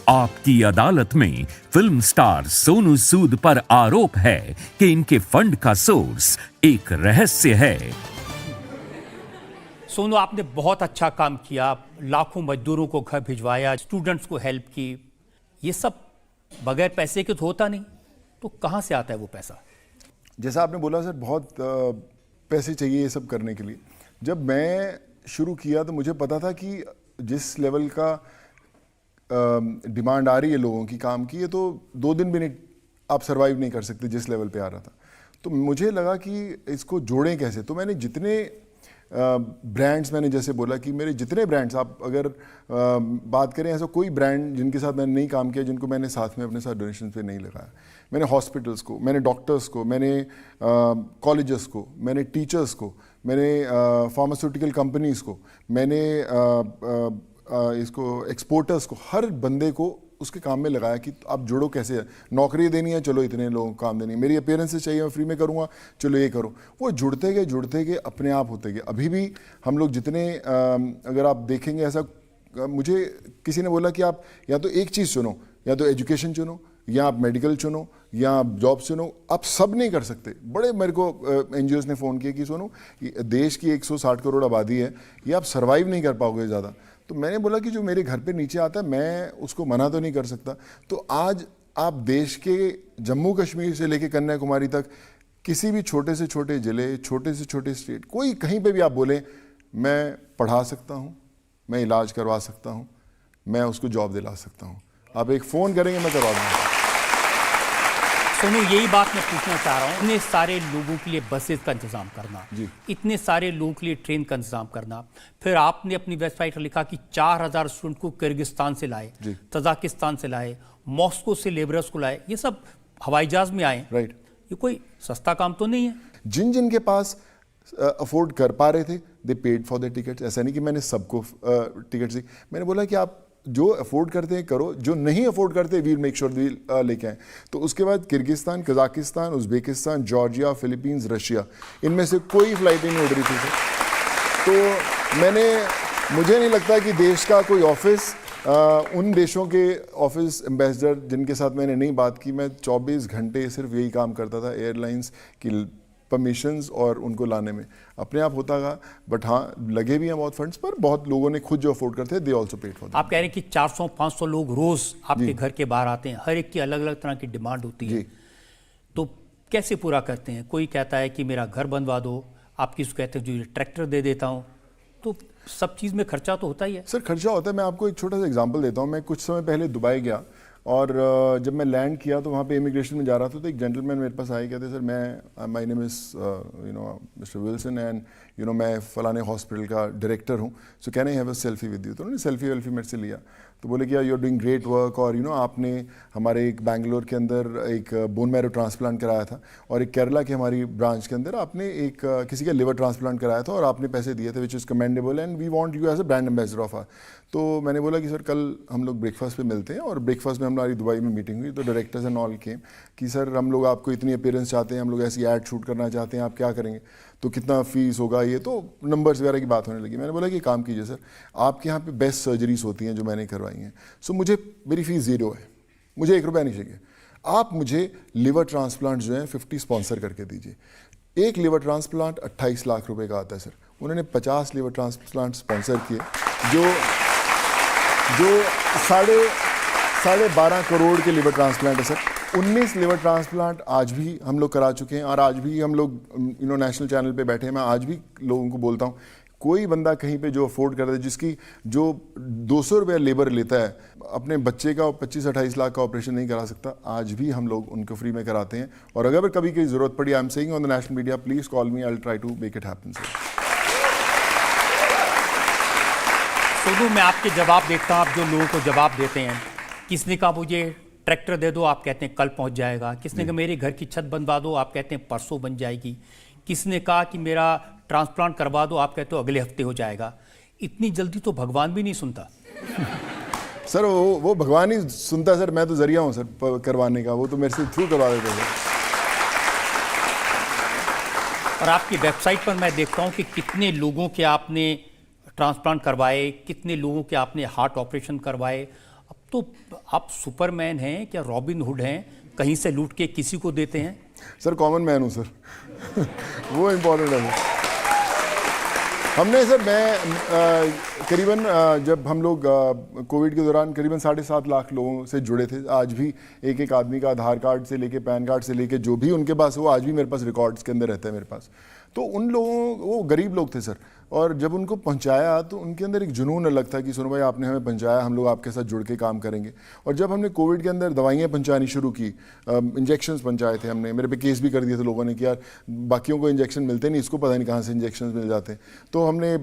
आपकी अदालत में फिल्म स्टार सोनू सूद पर आरोप है कि इनके फंड का सोर्स एक रहस्य है। सोनू, आपने बहुत अच्छा काम किया, लाखों मजदूरों को घर भिजवाया, स्टूडेंट्स को हेल्प की, ये सब बगैर पैसे के तो होता नहीं, तो कहाँ से आता है वो पैसा? जैसा आपने बोला सर, बहुत पैसे चाहिए ये सब करने के लिए। जब मैं शुरू किया तो मुझे पता था कि जिस लेवल का डिमांड आ रही है लोगों की काम की, ये तो 2 दिन भी नहीं आप सरवाइव नहीं कर सकते जिस लेवल पे आ रहा था। तो मुझे लगा कि इसको जोड़ें कैसे। तो मैंने जितने ब्रांड्स, मैंने जैसे बोला कि मेरे जितने ब्रांड्स, आप अगर बात करें ऐसा कोई ब्रांड जिनके साथ मैंने नहीं काम किया, जिनको मैंने साथ में अपने साथ डोनेशन पे नहीं लगाया। मैंने हॉस्पिटल्स को, मैंने डॉक्टर्स को, मैंने कॉलेजेस को, मैंने टीचर्स को, मैंने फार्मास्यूटिकल कंपनीज़ को, मैंने इसको एक्सपोर्टर्स को, हर बंदे को उसके काम में लगाया कि आप जुड़ो कैसे है। नौकरी देनी है, चलो इतने लोगों को काम देनी है। मेरी अपीयरेंसेस चाहिए, मैं फ्री में करूँगा, चलो ये करो। वो जुड़ते गए अपने आप होते गए। अभी भी हम लोग जितने अगर आप देखेंगे ऐसा, मुझे किसी ने बोला कि आप या तो एक चीज़ चुनो, या तो एजुकेशन चुनो, या आप मेडिकल चुनो, या आप जॉब चुनो। आप सब नहीं कर सकते। बड़े मेरे को NGOs ने फ़ोन किया कि सोनू, देश की 160 करोड़ आबादी है, ये आप सर्वाइव नहीं कर पाओगे ज़्यादा। तो मैंने बोला कि जो मेरे घर पे नीचे आता है मैं उसको मना तो नहीं कर सकता। तो आज आप देश के जम्मू कश्मीर से लेके कन्याकुमारी तक किसी भी छोटे से छोटे ज़िले, छोटे से छोटे स्टेट, कोई कहीं पे भी आप बोलें, मैं पढ़ा सकता हूँ, मैं इलाज करवा सकता हूँ, मैं उसको जॉब दिला सकता हूँ। आप एक फ़ोन करेंगे, मैं करवा दूँगा। सोनू, यही बात मैं पूछना चाह रहा हूँ। इतने सारे लोगों के लिए बसेस का इंतजाम करना, इतने सारे लोगों के लिए ट्रेन का इंतजाम करना, फिर आपने अपनी वेबसाइट पर लिखा कि 4000 स्टूडेंट को किर्गिस्तान से लाए, तजाकिस्तान से लाए, मॉस्को से लेबरर्स को लाए, ये सब हवाई जहाज में आए। राइट। ये कोई सस्ता काम तो नहीं है। जिन के पास अफोर्ड कर पा रहे थे, दे पेड फॉर द टिकट्स। ऐसा नहीं कि मैंने सबको टिकट्स दी। मैंने बोला कि आप जो अफोर्ड करते हैं करो, जो नहीं अफोर्ड करते वील मेक श्योर वील लेके आए। तो उसके बाद Kyrgyzstan, Kazakhstan, Uzbekistan, Georgia, Philippines, Russia, इनमें से कोई फ्लाइट ही नहीं उड़ रही थी सर। तो मुझे नहीं लगता कि देश का कोई ऑफिस, उन देशों के ऑफिस एम्बेसडर जिनके साथ मैंने नहीं बात की, मैं 24 घंटे सिर्फ यही काम करता था, एयरलाइंस की परमिशंस और उनको लाने में। अपने आप होता था, बट हाँ लगे भी हैं बहुत फंड्स, पर बहुत लोगों ने खुद जो अफोर्ड करते हैं, दे ऑल्सो पेड फॉर। आप कह रहे हैं कि 400-500 लोग रोज आपके घर के बाहर आते हैं, हर एक की अलग अलग तरह की डिमांड होती है, तो कैसे पूरा करते हैं? कोई कहता है कि मेरा घर बनवा दो, आप किसको कहते हैं जो ट्रैक्टर दे देता हूँ, तो सब चीज़ में खर्चा तो होता ही है। सर खर्चा होता है। मैं आपको एक छोटा सा एग्जांपल देता हूँ। मैं कुछ समय पहले दुबई गया, और जब मैं लैंड किया तो वहाँ पे इमिग्रेशन में जा रहा था, तो एक जेंटलमैन मेरे पास आए, कहते सर मैं my name is mister Wilson and मैं फलाने हॉस्पिटल का डायरेक्टर हूँ, so can I have a selfie with you. तो उन्होंने सेल्फी वेल्फी मेरे से लिया, तो बोले कि you are doing great work, और आपने हमारे एक बैंगलोर के अंदर एक बोन मैरो ट्रांसप्लांट कराया था, और एक केरला के हमारी ब्रांच के अंदर आपने एक किसी का लिवर ट्रांसप्लांट कराया था, और आपने पैसे दिए थे, which is commendable and we want you as a brand ambassador of our. तो मैंने बोला कि सर कल हम लोग ब्रेकफास्ट पे मिलते हैं, और ब्रेकफास्ट में हमारी दुबई में मीटिंग हुई, तो डायरेक्टर्स एंड ऑल केम कि सर हम लोग आपको इतनी अपीयरेंस चाहते हैं, हम लोग ऐसी ऐड शूट करना चाहते हैं, आप क्या करेंगे, तो कितना फीस होगा, ये तो नंबर्स वगैरह की बात होने लगी। मैंने बोला कि काम कीजिए सर, आपके यहाँ पे बेस्ट सर्जरीज होती हैं जो मैंने करवाई हैं, सो मुझे मेरी फीस 0 है, मुझे 1 रुपया नहीं चाहिए, आप मुझे लिवर ट्रांसप्लांट जो है 50 स्पॉन्सर करके दीजिए। एक लिवर ट्रांसप्लांट 28 लाख रुपए का आता है सर। उन्होंने 50 लिवर ट्रांसप्लांट स्पॉन्सर किए, जो 12.5 करोड़ के लिवर ट्रांसप्लांट है सर। 19 लिवर ट्रांसप्लांट आज भी हम लोग करा चुके हैं, और आज भी हम लोग नेशनल चैनल पे बैठे हैं। मैं आज भी लोगों को बोलता हूँ, कोई बंदा कहीं पे जो अफोर्ड करता है, जिसकी जो 200 रुपया लेबर लेता है, अपने बच्चे का 25-28 लाख का ऑपरेशन नहीं करा सकता, आज भी हम लोग उनको फ्री में कराते हैं। और अगर कभी कोई ज़रूरत पड़ी, I am saying on the national media, please call me, I will try to make it happen sir. Sonu, मैं आपके जवाब देखता हूँ, आप जो लोगों को जवाब देते हैं, किसने कहा मुझे ट्रैक्टर दे दो, आप कहते हैं कल पहुँच जाएगा। किसने कहा मेरे घर की छत बनवा दो, आप कहते हैं परसों बन जाएगी। किसने कहा कि मेरा ट्रांसप्लांट करवा दो, आप कहते हो अगले हफ्ते हो जाएगा। इतनी जल्दी तो भगवान भी नहीं सुनता। सर वो भगवान ही सुनता सर, मैं तो जरिया हूँ सर करवाने का, वो तो मेरे से थ्रू करवा देते हैं। और आपकी वेबसाइट पर मैं देखता हूँ कि कितने लोगों के आपने ट्रांसप्लांट करवाए, कितने लोगों के आपने हार्ट ऑपरेशन करवाए। अब तो आप सुपरमैन हैं क्या, रॉबिन हुड हैं, कहीं से लूट के किसी को देते हैं? सर कॉमन मैन हूँ सर। वो इम्पोर्टेंट है। हमने सर मैं करीबन जब हम लोग कोविड के दौरान करीबन 7.5 लाख लोगों से जुड़े थे। आज भी एक एक आदमी का आधार कार्ड से लेके पैन कार्ड से लेके जो भी उनके पास, वो आज भी मेरे पास रिकॉर्ड्स के अंदर रहता है मेरे पास। तो उन लोगों, वो गरीब लोग थे सर, और जब उनको पहुंचाया तो उनके अंदर एक जुनून अलग था कि सोनू भाई आपने हमें पहुंचाया, हम लोग आपके साथ जुड़ के काम करेंगे। और जब हमने कोविड के अंदर दवाइयाँ पहुंचानी शुरू की, इंजेक्शंस पहुंचाए थे हमने, मेरे पे केस भी कर दिए थे लोगों ने कि यार बाकियों को इंजेक्शन मिलते नहीं, इसको पता नहीं कहाँ से इंजेक्शन मिल जाते हैं। तो हमने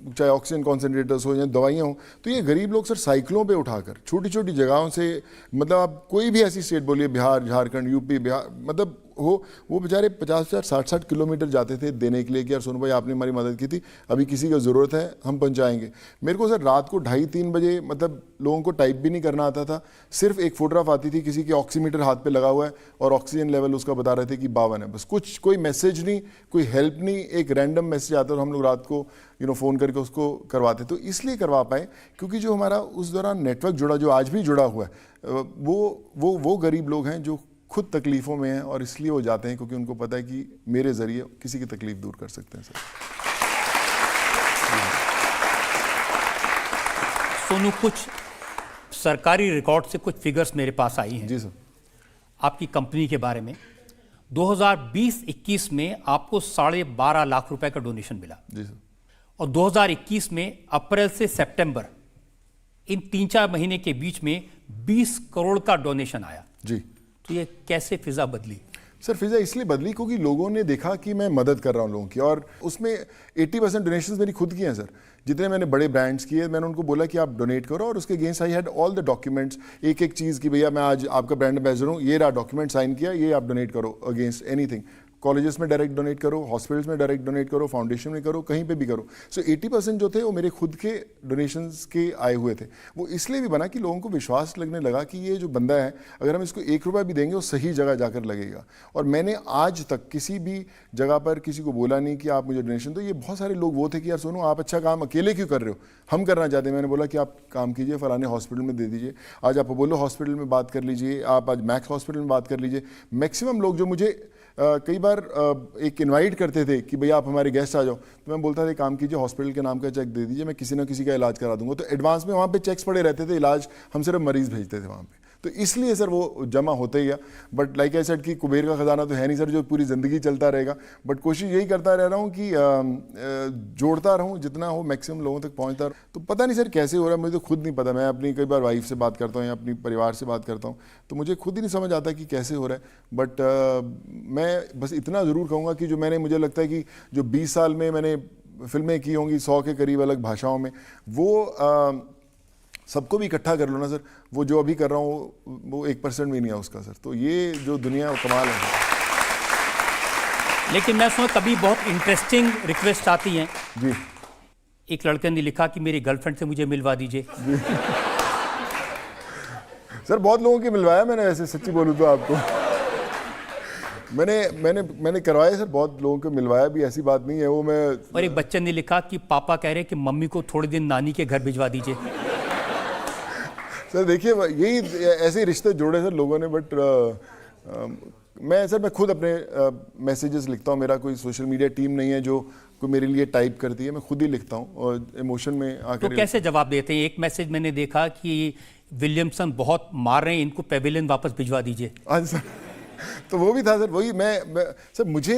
चाहे ऑक्सीजन कॉन्सेंट्रेटर्स हो या दवाइयाँ हो, तो ये गरीब लोग सर साइकिलों पे उठाकर छोटी छोटी जगहों से, मतलब आप कोई भी ऐसी स्टेट बोलिए, बिहार, झारखंड, यूपी, बिहार, मतलब वो बेचारे 50-50, 60-60 किलोमीटर जाते थे देने के लिए कि यार सोनू भाई आपने हमारी मदद की थी, अभी किसी का ज़रूरत है हम पहुंचाएंगे। मेरे को सर रात को 2:30-3 बजे, मतलब लोगों को टाइप भी नहीं करना आता था, सिर्फ एक फोटोग्राफ आती थी, किसी के ऑक्सीमीटर हाथ पे लगा हुआ है और ऑक्सीजन लेवल उसका बता रहे थे कि 52 है, बस कुछ, कोई मैसेज नहीं, कोई हेल्प नहीं, एक रैंडम मैसेज आता और हम लोग रात को फ़ोन करके उसको करवाते। तो इसलिए करवा पाए क्योंकि जो हमारा उस दौरान नेटवर्क जुड़ा, जो आज भी जुड़ा हुआ है, वो गरीब लोग हैं जो खुद तकलीफ़ों में हैं, और इसलिए वो जाते हैं क्योंकि उनको पता है कि मेरे ज़रिए किसी की तकलीफ़ दूर कर सकते हैं सर। सोनू, कुछ सरकारी रिकॉर्ड से कुछ फिगर्स मेरे पास आई हैं जी सर। आपकी कंपनी के बारे में। 2020-21 में आपको 12.5 लाख रुपए का डोनेशन मिला जी सर। और 2021 में अप्रैल से सितंबर, इन 3-4 महीने के बीच में 20 करोड़ का डोनेशन आया जी। तो ये कैसे फिजा बदली? सर फिजा इसलिए बदली क्योंकि लोगों ने देखा कि मैं मदद कर रहा हूँ लोगों की, और उसमें 80% डोनेशंस मेरी खुद की हैं सर। जितने मैंने बड़े ब्रांड्स किए, मैंने उनको बोला कि आप डोनेट करो, और उसके against I had all the documents, एक एक चीज़ की भैया मैं आज आपका ब्रांड एम्बेसडर हूँ, ये रहा डॉक्यूमेंट साइन किया, ये आप डोनेट करो अगेंस्ट एनीथिंग। कॉलेजेस में डायरेक्ट डोनेट करो, हॉस्पिटल्स में डायरेक्ट डोनेट करो, फाउंडेशन में करो, कहीं पे भी करो। सो 80% जो थे वो मेरे खुद के डोनेशंस के आए हुए थे। वो इसलिए भी बना कि लोगों को विश्वास लगने लगा कि ये जो बंदा है, अगर हम इसको 1 रुपया भी देंगे वो सही जगह जाकर लगेगा। और मैंने आज तक किसी भी जगह पर किसी को बोला नहीं कि आप मुझे डोनेशन दो। ये बहुत सारे लोग वो थे कि यार सोनू आप अच्छा काम अकेले क्यों कर रहे हो, हम करना चाहते हैं। मैंने बोला कि आप काम कीजिए, फलाने हॉस्पिटल में दे दीजिए, आज आप अपोलो हॉस्पिटल में बात कर लीजिए, आप आज मैक्स हॉस्पिटल में बात कर लीजिए। मैक्सिमम लोग जो मुझे कई बार एक इनवाइट करते थे कि भैया आप हमारे गेस्ट आ जाओ, तो मैं बोलता था काम कीजिए, हॉस्पिटल के नाम का चेक दे दीजिए, मैं किसी ना किसी का इलाज करा दूंगा। तो एडवांस में वहाँ पे चेक्स पड़े रहते थे, इलाज हम सिर्फ मरीज भेजते थे वहाँ पे। तो इसलिए सर वो जमा होते ही गया। बट लाइक आई सेड कि कुबेर का खजाना तो है नहीं सर जो पूरी ज़िंदगी चलता रहेगा, बट कोशिश यही करता रह रहा हूँ कि जोड़ता रहूँ, जितना हो मैक्सिमम लोगों तक पहुँचता रहूँ। तो पता नहीं सर कैसे हो रहा है, मुझे तो खुद नहीं पता। मैं अपनी कई बार वाइफ से बात करता हूँ या अपनी परिवार से बात करता हूँ, तो मुझे खुद ही नहीं समझ आता कि कैसे हो रहा है। बट मैं बस इतना ज़रूर कहूँगा कि जो मुझे लगता है कि जो 20 साल में मैंने फिल्में की होंगी 100 के करीब अलग भाषाओं में, वो सबको भी इकट्ठा कर लो ना सर, वो जो अभी कर रहा हूँ वो 1% भी नहीं है उसका सर। तो ये जो दुनिया वो कमाल है। लेकिन मैं सुना कभी बहुत इंटरेस्टिंग रिक्वेस्ट आती हैं जी। एक लड़के ने लिखा कि मेरी गर्लफ्रेंड से मुझे मिलवा दीजिए। सर बहुत लोगों की मिलवाया मैंने, ऐसे सच्ची बोलूँ तो आपको मैंने करवाया सर, बहुत लोगों को मिलवाया भी, ऐसी बात नहीं है वो। मैं और एक बच्चे ने लिखा कि पापा कह रहे कि मम्मी को थोड़े दिन नानी के घर भिजवा दीजिए। सर देखिए यही ऐसे रिश्ते जोड़े सर लोगों ने। बट मैं खुद अपने मैसेजेस लिखता हूँ। मेरा कोई सोशल मीडिया टीम नहीं है जो कोई मेरे लिए टाइप करती है, मैं खुद ही लिखता हूँ और इमोशन में आकर। तो कैसे जवाब देते हैं? एक मैसेज मैंने देखा कि विलियमसन बहुत मार रहे हैं, इनको पेविलियन वापस भिजवा दीजिए। हाँ सर, तो वो भी था सर। वही मैं सर मुझे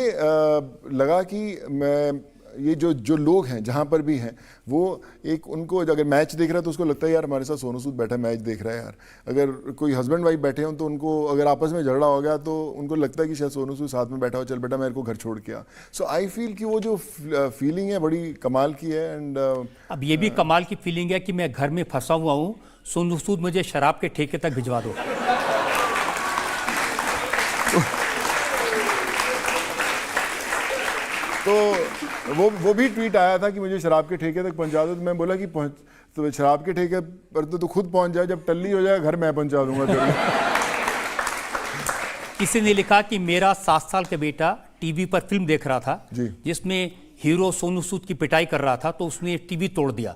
लगा कि मैं ये जो लोग हैं जहाँ पर भी हैं, वो एक उनको अगर मैच देख रहा है तो उसको लगता है यार हमारे साथ सोनू सूद बैठा मैच देख रहा है यार। अगर कोई हस्बैंड वाइफ बैठे हों तो उनको अगर आपस में झगड़ा हो गया तो उनको लगता है कि शायद सोनू सूद साथ में बैठा हो, चल बेटा मेरे को घर छोड़ के आ। सो आई फील कि वो जो फीलिंग है बड़ी कमाल की है। एंड अब ये भी कमाल की फीलिंग है कि मैं घर में फंसा हुआ हूँ, सोनू सूद मुझे शराब के ठेके तक भिजवा दो। तो वो भी ट्वीट आया था कि मुझे शराब के ठेके तक पहुंचा दो। तो मैं बोला कि तो शराब के ठेके पर तो खुद पहुंच जाए, जब टल्ली हो जाएगा घर मैं पहुंचा दूंगा। किसी ने लिखा कि मेरा 7 साल का बेटा टीवी पर फिल्म देख रहा था जिसमें हीरो सोनू सूद की पिटाई कर रहा था, तो उसने टीवी तोड़ दिया।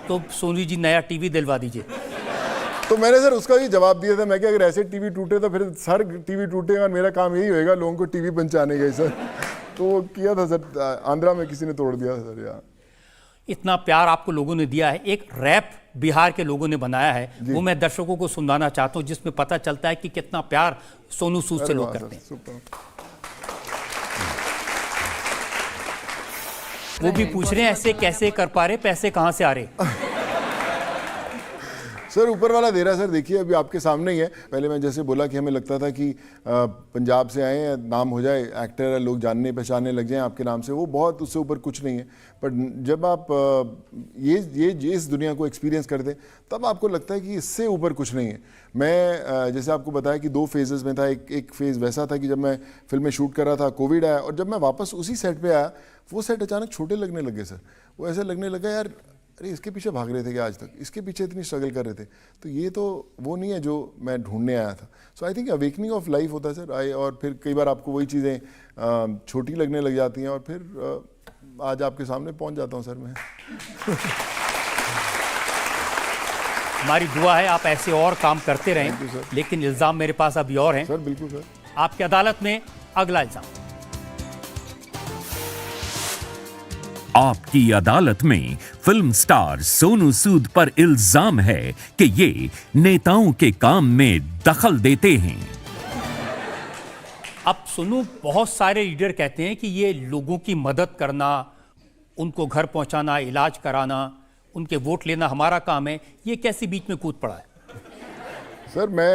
तो सोनू जी नया टीवी दिलवा दीजिए। तो मैंने सर उसका ही जवाब दिया था, मैं कि अगर ऐसे टीवी टूटे तो फिर सर टीवी टूटेगा और मेरा काम यही होएगा लोगों को टीवी पहुंचाने का सर। तो वो किया था सर, आंध्रा में किसी ने तोड़ दिया सर। यार इतना प्यार आपको लोगों ने दिया है। एक रैप बिहार के लोगों ने बनाया है, वो मैं दर्शकों को सुनाना चाहता हूँ, जिसमें पता चलता है कि कितना प्यार सोनू सूद से लोग करते हैं। वो भी पूछ रहे हैं ऐसे कैसे कर पा रहे, पैसे कहाँ से आ रहे? सर ऊपर वाला दे रहा है सर, देखिए अभी आपके सामने ही है। पहले मैं जैसे बोला कि हमें लगता था कि पंजाब से आए हैं, नाम हो जाए, एक्टर है, लोग जानने पहचानने लग जाएं आपके नाम से, वो बहुत, उससे ऊपर कुछ नहीं है। पर जब आप ये इस दुनिया को एक्सपीरियंस करते हैं तब आपको लगता है कि इससे ऊपर कुछ नहीं है। मैं जैसे आपको बताया कि 2 फेजेस में था। एक फेज़ वैसा था कि जब मैं फिल्म में शूट कर रहा था, कोविड आया, और जब मैं वापस उसी सेट पर आया, वो सेट अचानक छोटे लगने लगे सर। वो ऐसे लगने लगा यार, अरे इसके पीछे भाग रहे थे क्या आज तक, इसके पीछे इतनी स्ट्रगल कर रहे थे, तो ये तो वो नहीं है जो मैं ढूंढने आया था। So I think awakening of life होता है सर। और फिर कई बार आपको वही चीज़ें छोटी लगने लग जाती हैं, और फिर आज आपके सामने पहुंच जाता हूं सर मैं। हमारी दुआ है आप ऐसे और काम करते Thank you, रहें, sir. लेकिन इल्ज़ाम मेरे पास अभी और हैं। सर बिल्कुल सर। आपकी अदालत में अगला इल्ज़ाम। आपकी अदालत में फिल्म स्टार सोनू सूद पर इल्जाम है कि ये नेताओं के काम में दखल देते हैं। अब सुनो, बहुत सारे लीडर कहते हैं कि ये लोगों की मदद करना, उनको घर पहुंचाना, इलाज कराना, उनके वोट लेना हमारा काम है। ये कैसे बीच में कूद पड़ा है? सर मैं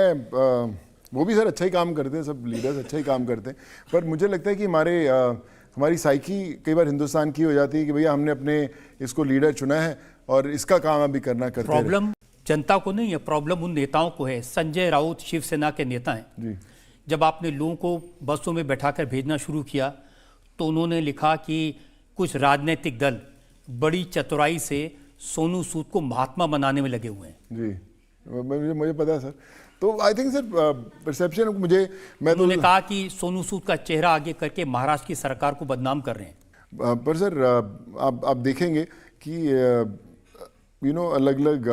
वो भी सर अच्छा ही काम करते हैं, सब लीडर्स अच्छा ही काम करते हैं, पर मुझे लगता है कि हमारी साइकी कई बार हिंदुस्तान की हो जाती है कि भैया हमने अपने इसको लीडर चुना है और इसका काम अभी करते हैं। प्रॉब्लम जनता को नहीं है, प्रॉब्लम उन नेताओं को है। संजय राउत शिवसेना के नेता हैं जी। जब आपने लोगों को बसों में बैठाकर भेजना शुरू किया तो उन्होंने लिखा कि कुछ राजनीतिक दल बड़ी चतुराई से सोनू सूद को महात्मा बनाने में लगे हुए हैं। जी मुझे पता है सर। तो आई थिंक सर परसेप्शन मैं तो उन्होंने कहा कि सोनू सूद का चेहरा आगे करके महाराष्ट्र की सरकार को बदनाम कर रहे हैं। पर सर आप देखेंगे कि अलग अलग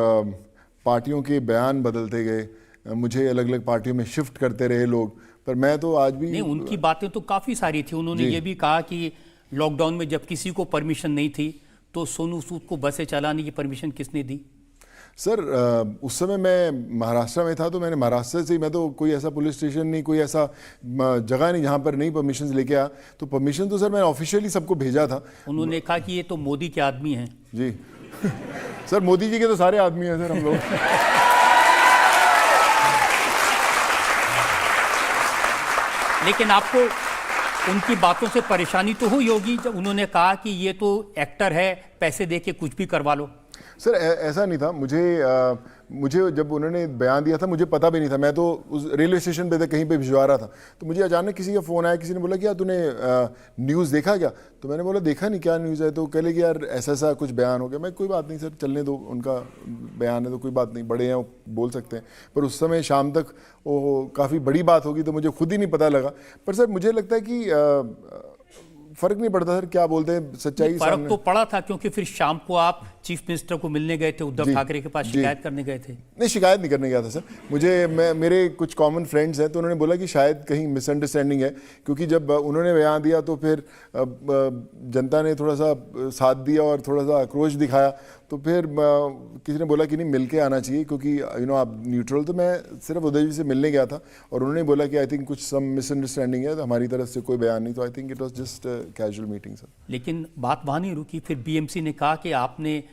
पार्टियों के बयान बदलते गए, मुझे अलग अलग पार्टियों में शिफ्ट करते रहे लोग, पर मैं तो आज भी नहीं, उनकी बातें तो काफ़ी सारी थी। उन्होंने ये भी कहा कि लॉकडाउन में जब किसी को परमिशन नहीं थी तो सोनू सूद को बसें चलाने की परमिशन किसने दी? सर उस समय मैं महाराष्ट्र में था, तो मैंने महाराष्ट्र से, मैं तो कोई ऐसा पुलिस स्टेशन नहीं, कोई ऐसा जगह नहीं जहाँ पर नहीं परमिशन लेके आया। तो परमिशन तो सर मैंने ऑफिशियली सबको भेजा था। उन्होंने कहा कि ये तो मोदी के आदमी हैं। जी सर मोदी जी के तो सारे आदमी हैं सर हम लोग। लेकिन आपको उनकी बातों से परेशानी तो हुई होगी जब उन्होंने कहा कि ये तो एक्टर है, पैसे दे के कुछ भी करवा लो। सर ऐसा नहीं था। मुझे जब उन्होंने बयान दिया था मुझे पता भी नहीं था, मैं तो उस रेलवे स्टेशन पे था, कहीं पे भिजवा रहा था, तो मुझे अचानक किसी का फ़ोन आया, किसी ने बोला कि यार तूने न्यूज़ देखा क्या? तो मैंने बोला देखा नहीं, क्या न्यूज़ है? तो कह कि यार ऐसा कुछ बयान हो गया। मैं कोई बात नहीं सर, चलने दो, उनका बयान है तो कोई बात नहीं, बड़े हैं वो बोल सकते हैं। पर उस समय शाम तक वो काफ़ी बड़ी बात होगी तो मुझे खुद ही नहीं पता लगा। पर सर मुझे लगता है कि फर्क नहीं पड़ता सर क्या बोलते हैं, सच्चाई फर्क तो पड़ा था, क्योंकि फिर शाम को आप चीफ मिनिस्टर को मिलने गए थे, उद्धव ठाकरे के पास शिकायत करने गए थे। नहीं, शिकायत नहीं करने गया था सर। मेरे कुछ कॉमन फ्रेंड्स हैं तो उन्होंने बोला कि शायद कहीं मिसअंडरस्टैंडिंग है, क्योंकि जब उन्होंने बयान दिया तो फिर जनता ने थोड़ा सा साथ दिया और थोड़ा सा आक्रोश दिखाया, तो फिर किसी ने बोला कि नहीं मिल के आना चाहिए, क्योंकि आप न्यूट्रल। तो मैं सिर्फ उदय जी से मिलने गया था और उन्होंने बोला कि आई थिंक कुछ सम मिसअंडरस्टैंडिंग है, तो हमारी तरफ से कोई बयान नहीं। तो I think it was just casual meeting sir. लेकिन बात वहाँ नहीं रुकी, फिर बीएमसी ने कहा कि आपने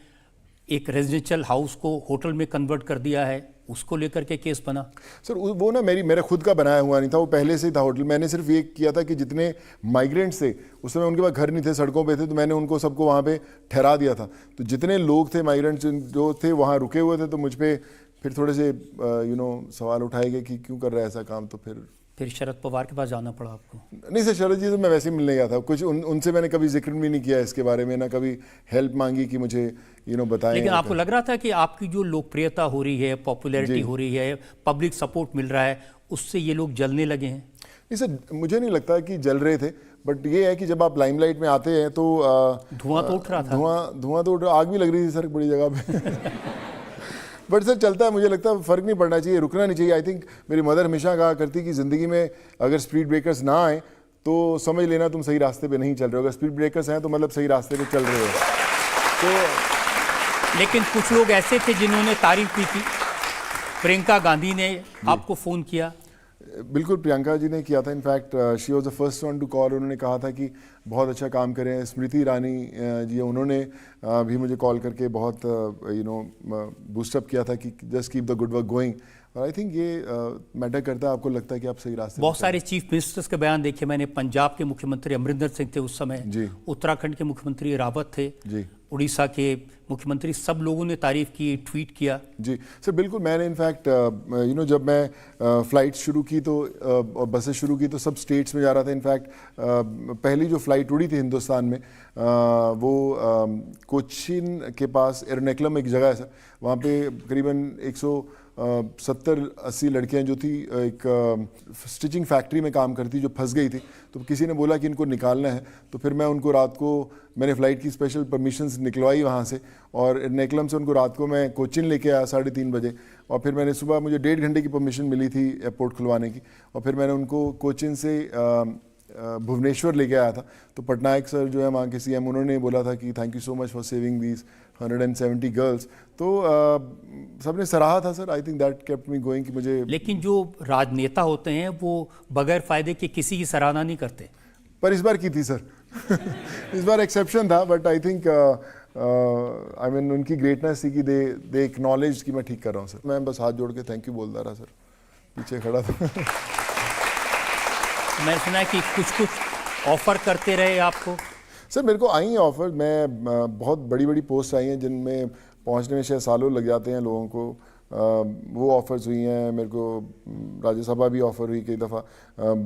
एक रेजिडेंशियल हाउस को होटल में कन्वर्ट कर दिया है, उसको लेकर के केस बना। सर वो ना मेरा खुद का बनाया हुआ नहीं था, वो पहले से ही था होटल। मैंने सिर्फ ये किया था कि जितने माइग्रेंट्स थे उस समय उनके पास घर नहीं थे, सड़कों पे थे, तो मैंने उनको सबको वहाँ पे ठहरा दिया था। तो जितने लोग थे माइग्रेंट्स जो थे वहाँ रुके हुए थे, तो मुझ पर फिर थोड़े से सवाल उठाए गए कि क्यों कर रहा है ऐसा काम। तो फिर शरद पवार के पास जाना पड़ा आपको? नहीं सर, शरद जी तो मैं वैसे ही मिलने गया था, कुछ उनसे मैंने कभी जिक्र भी नहीं किया इसके बारे में, ना कभी हेल्प मांगी कि मुझे बताएं। लेकिन आपको लग रहा था कि आपकी जो लोकप्रियता हो रही है, पॉपुलैरिटी हो रही है, पब्लिक सपोर्ट मिल रहा है, उससे ये लोग जलने लगे हैं? नहीं सर, मुझे नहीं लगता कि जल रहे थे, बट ये है कि जब आप लाइमलाइट में आते हैं तो धुआं तो उठ रहा था। धुआं तो आग भी लग रही थी सर बड़ी जगह पे। बट सर चलता है, मुझे लगता है फर्क नहीं पड़ना चाहिए, रुकना नहीं चाहिए। आई थिंक मेरी मदर हमेशा कहा करती कि ज़िंदगी में अगर स्पीड ब्रेकर्स ना आए तो समझ लेना तुम सही रास्ते पे नहीं चल रहे हो, अगर स्पीड ब्रेकर्स हैं तो मतलब सही रास्ते पे चल रहे हो। तो लेकिन कुछ लोग ऐसे थे जिन्होंने तारीफ की थी। प्रियंका गांधी ने आपको फ़ोन किया? बिल्कुल प्रियंका जी ने किया था, in fact she was the first one two call. उन्होंने कहा था कि बहुत अच्छा काम करें। स्मृति ईरानी जी उन्होंने भी मुझे कॉल करके बहुत बूस्टअप किया था कि just keep the good work going. और आई थिंक ये मैटर करता है, आपको लगता है कि आप सही रास्ते बहुत सारे चीफ मिनिस्टर्स के बयान देखे मैंने। पंजाब के मुख्यमंत्री अमरिंदर सिंह थे उस समय जी। उत्तराखंड के मुख्यमंत्री रावत थे जी। उड़ीसा के मुख्यमंत्री, सब लोगों ने तारीफ की, ट्वीट किया। जी सर बिल्कुल। मैंने इनफैक्ट जब मैं फ़्लाइट शुरू की तो और बसेस शुरू की तो सब स्टेट्स में जा रहा था। इनफैक्ट पहली जो फ़्लाइट उड़ी थी हिंदुस्तान में वो कोचीन के पास एर्नाकुलम एक जगह है सर, वहाँ पे करीबन 170-80 लड़कियां जो थी एक स्टिचिंग फैक्ट्री में काम करती जो फंस गई थी। तो किसी ने बोला कि इनको निकालना है, तो फिर मैं उनको रात को मैंने फ़्लाइट की स्पेशल परमिशंस निकलवाई वहाँ से, और एर्नाकुलम से उनको रात को मैं कोचीन लेके आया 3:30 बजे। और फिर मैंने सुबह, मुझे 1.5 घंटे की परमिशन मिली थी एयरपोर्ट खुलवाने की, और फिर मैंने उनको कोचीन से भुवनेश्वर लेके आया था। तो पटनायक सर जो है वहाँ के सीएम, उन्होंने बोला था कि thank you so much for saving these 170 girls. तो सबने सराहा था sir. I think that kept me going कि मुझे। लेकिन जो राजनेता होते हैं वो बगैर फायदे के किसी की सराहना नहीं करते। पर इस बार की थी सर इस बार एक्सेप्शन था, but I think I mean उनकी ग्रेटनेस थी कि दे एक्नॉलेज कि मैं ठीक कर रहा हूँ सर। मैं बस हाथ जोड़ के थैंक यू बोलता रहा सर, पीछे खड़ा था मैंने सुना है कि कुछ ऑफर करते रहे आपको। सर मेरे को आई हैं ऑफ़र। मैं बहुत बड़ी बड़ी पोस्ट आई हैं जिनमें पहुंचने में शायद सालों लग जाते हैं लोगों को। वो ऑफ़र्स हुई हैं मेरे को। राज्यसभा भी ऑफ़र हुई कई दफ़ा।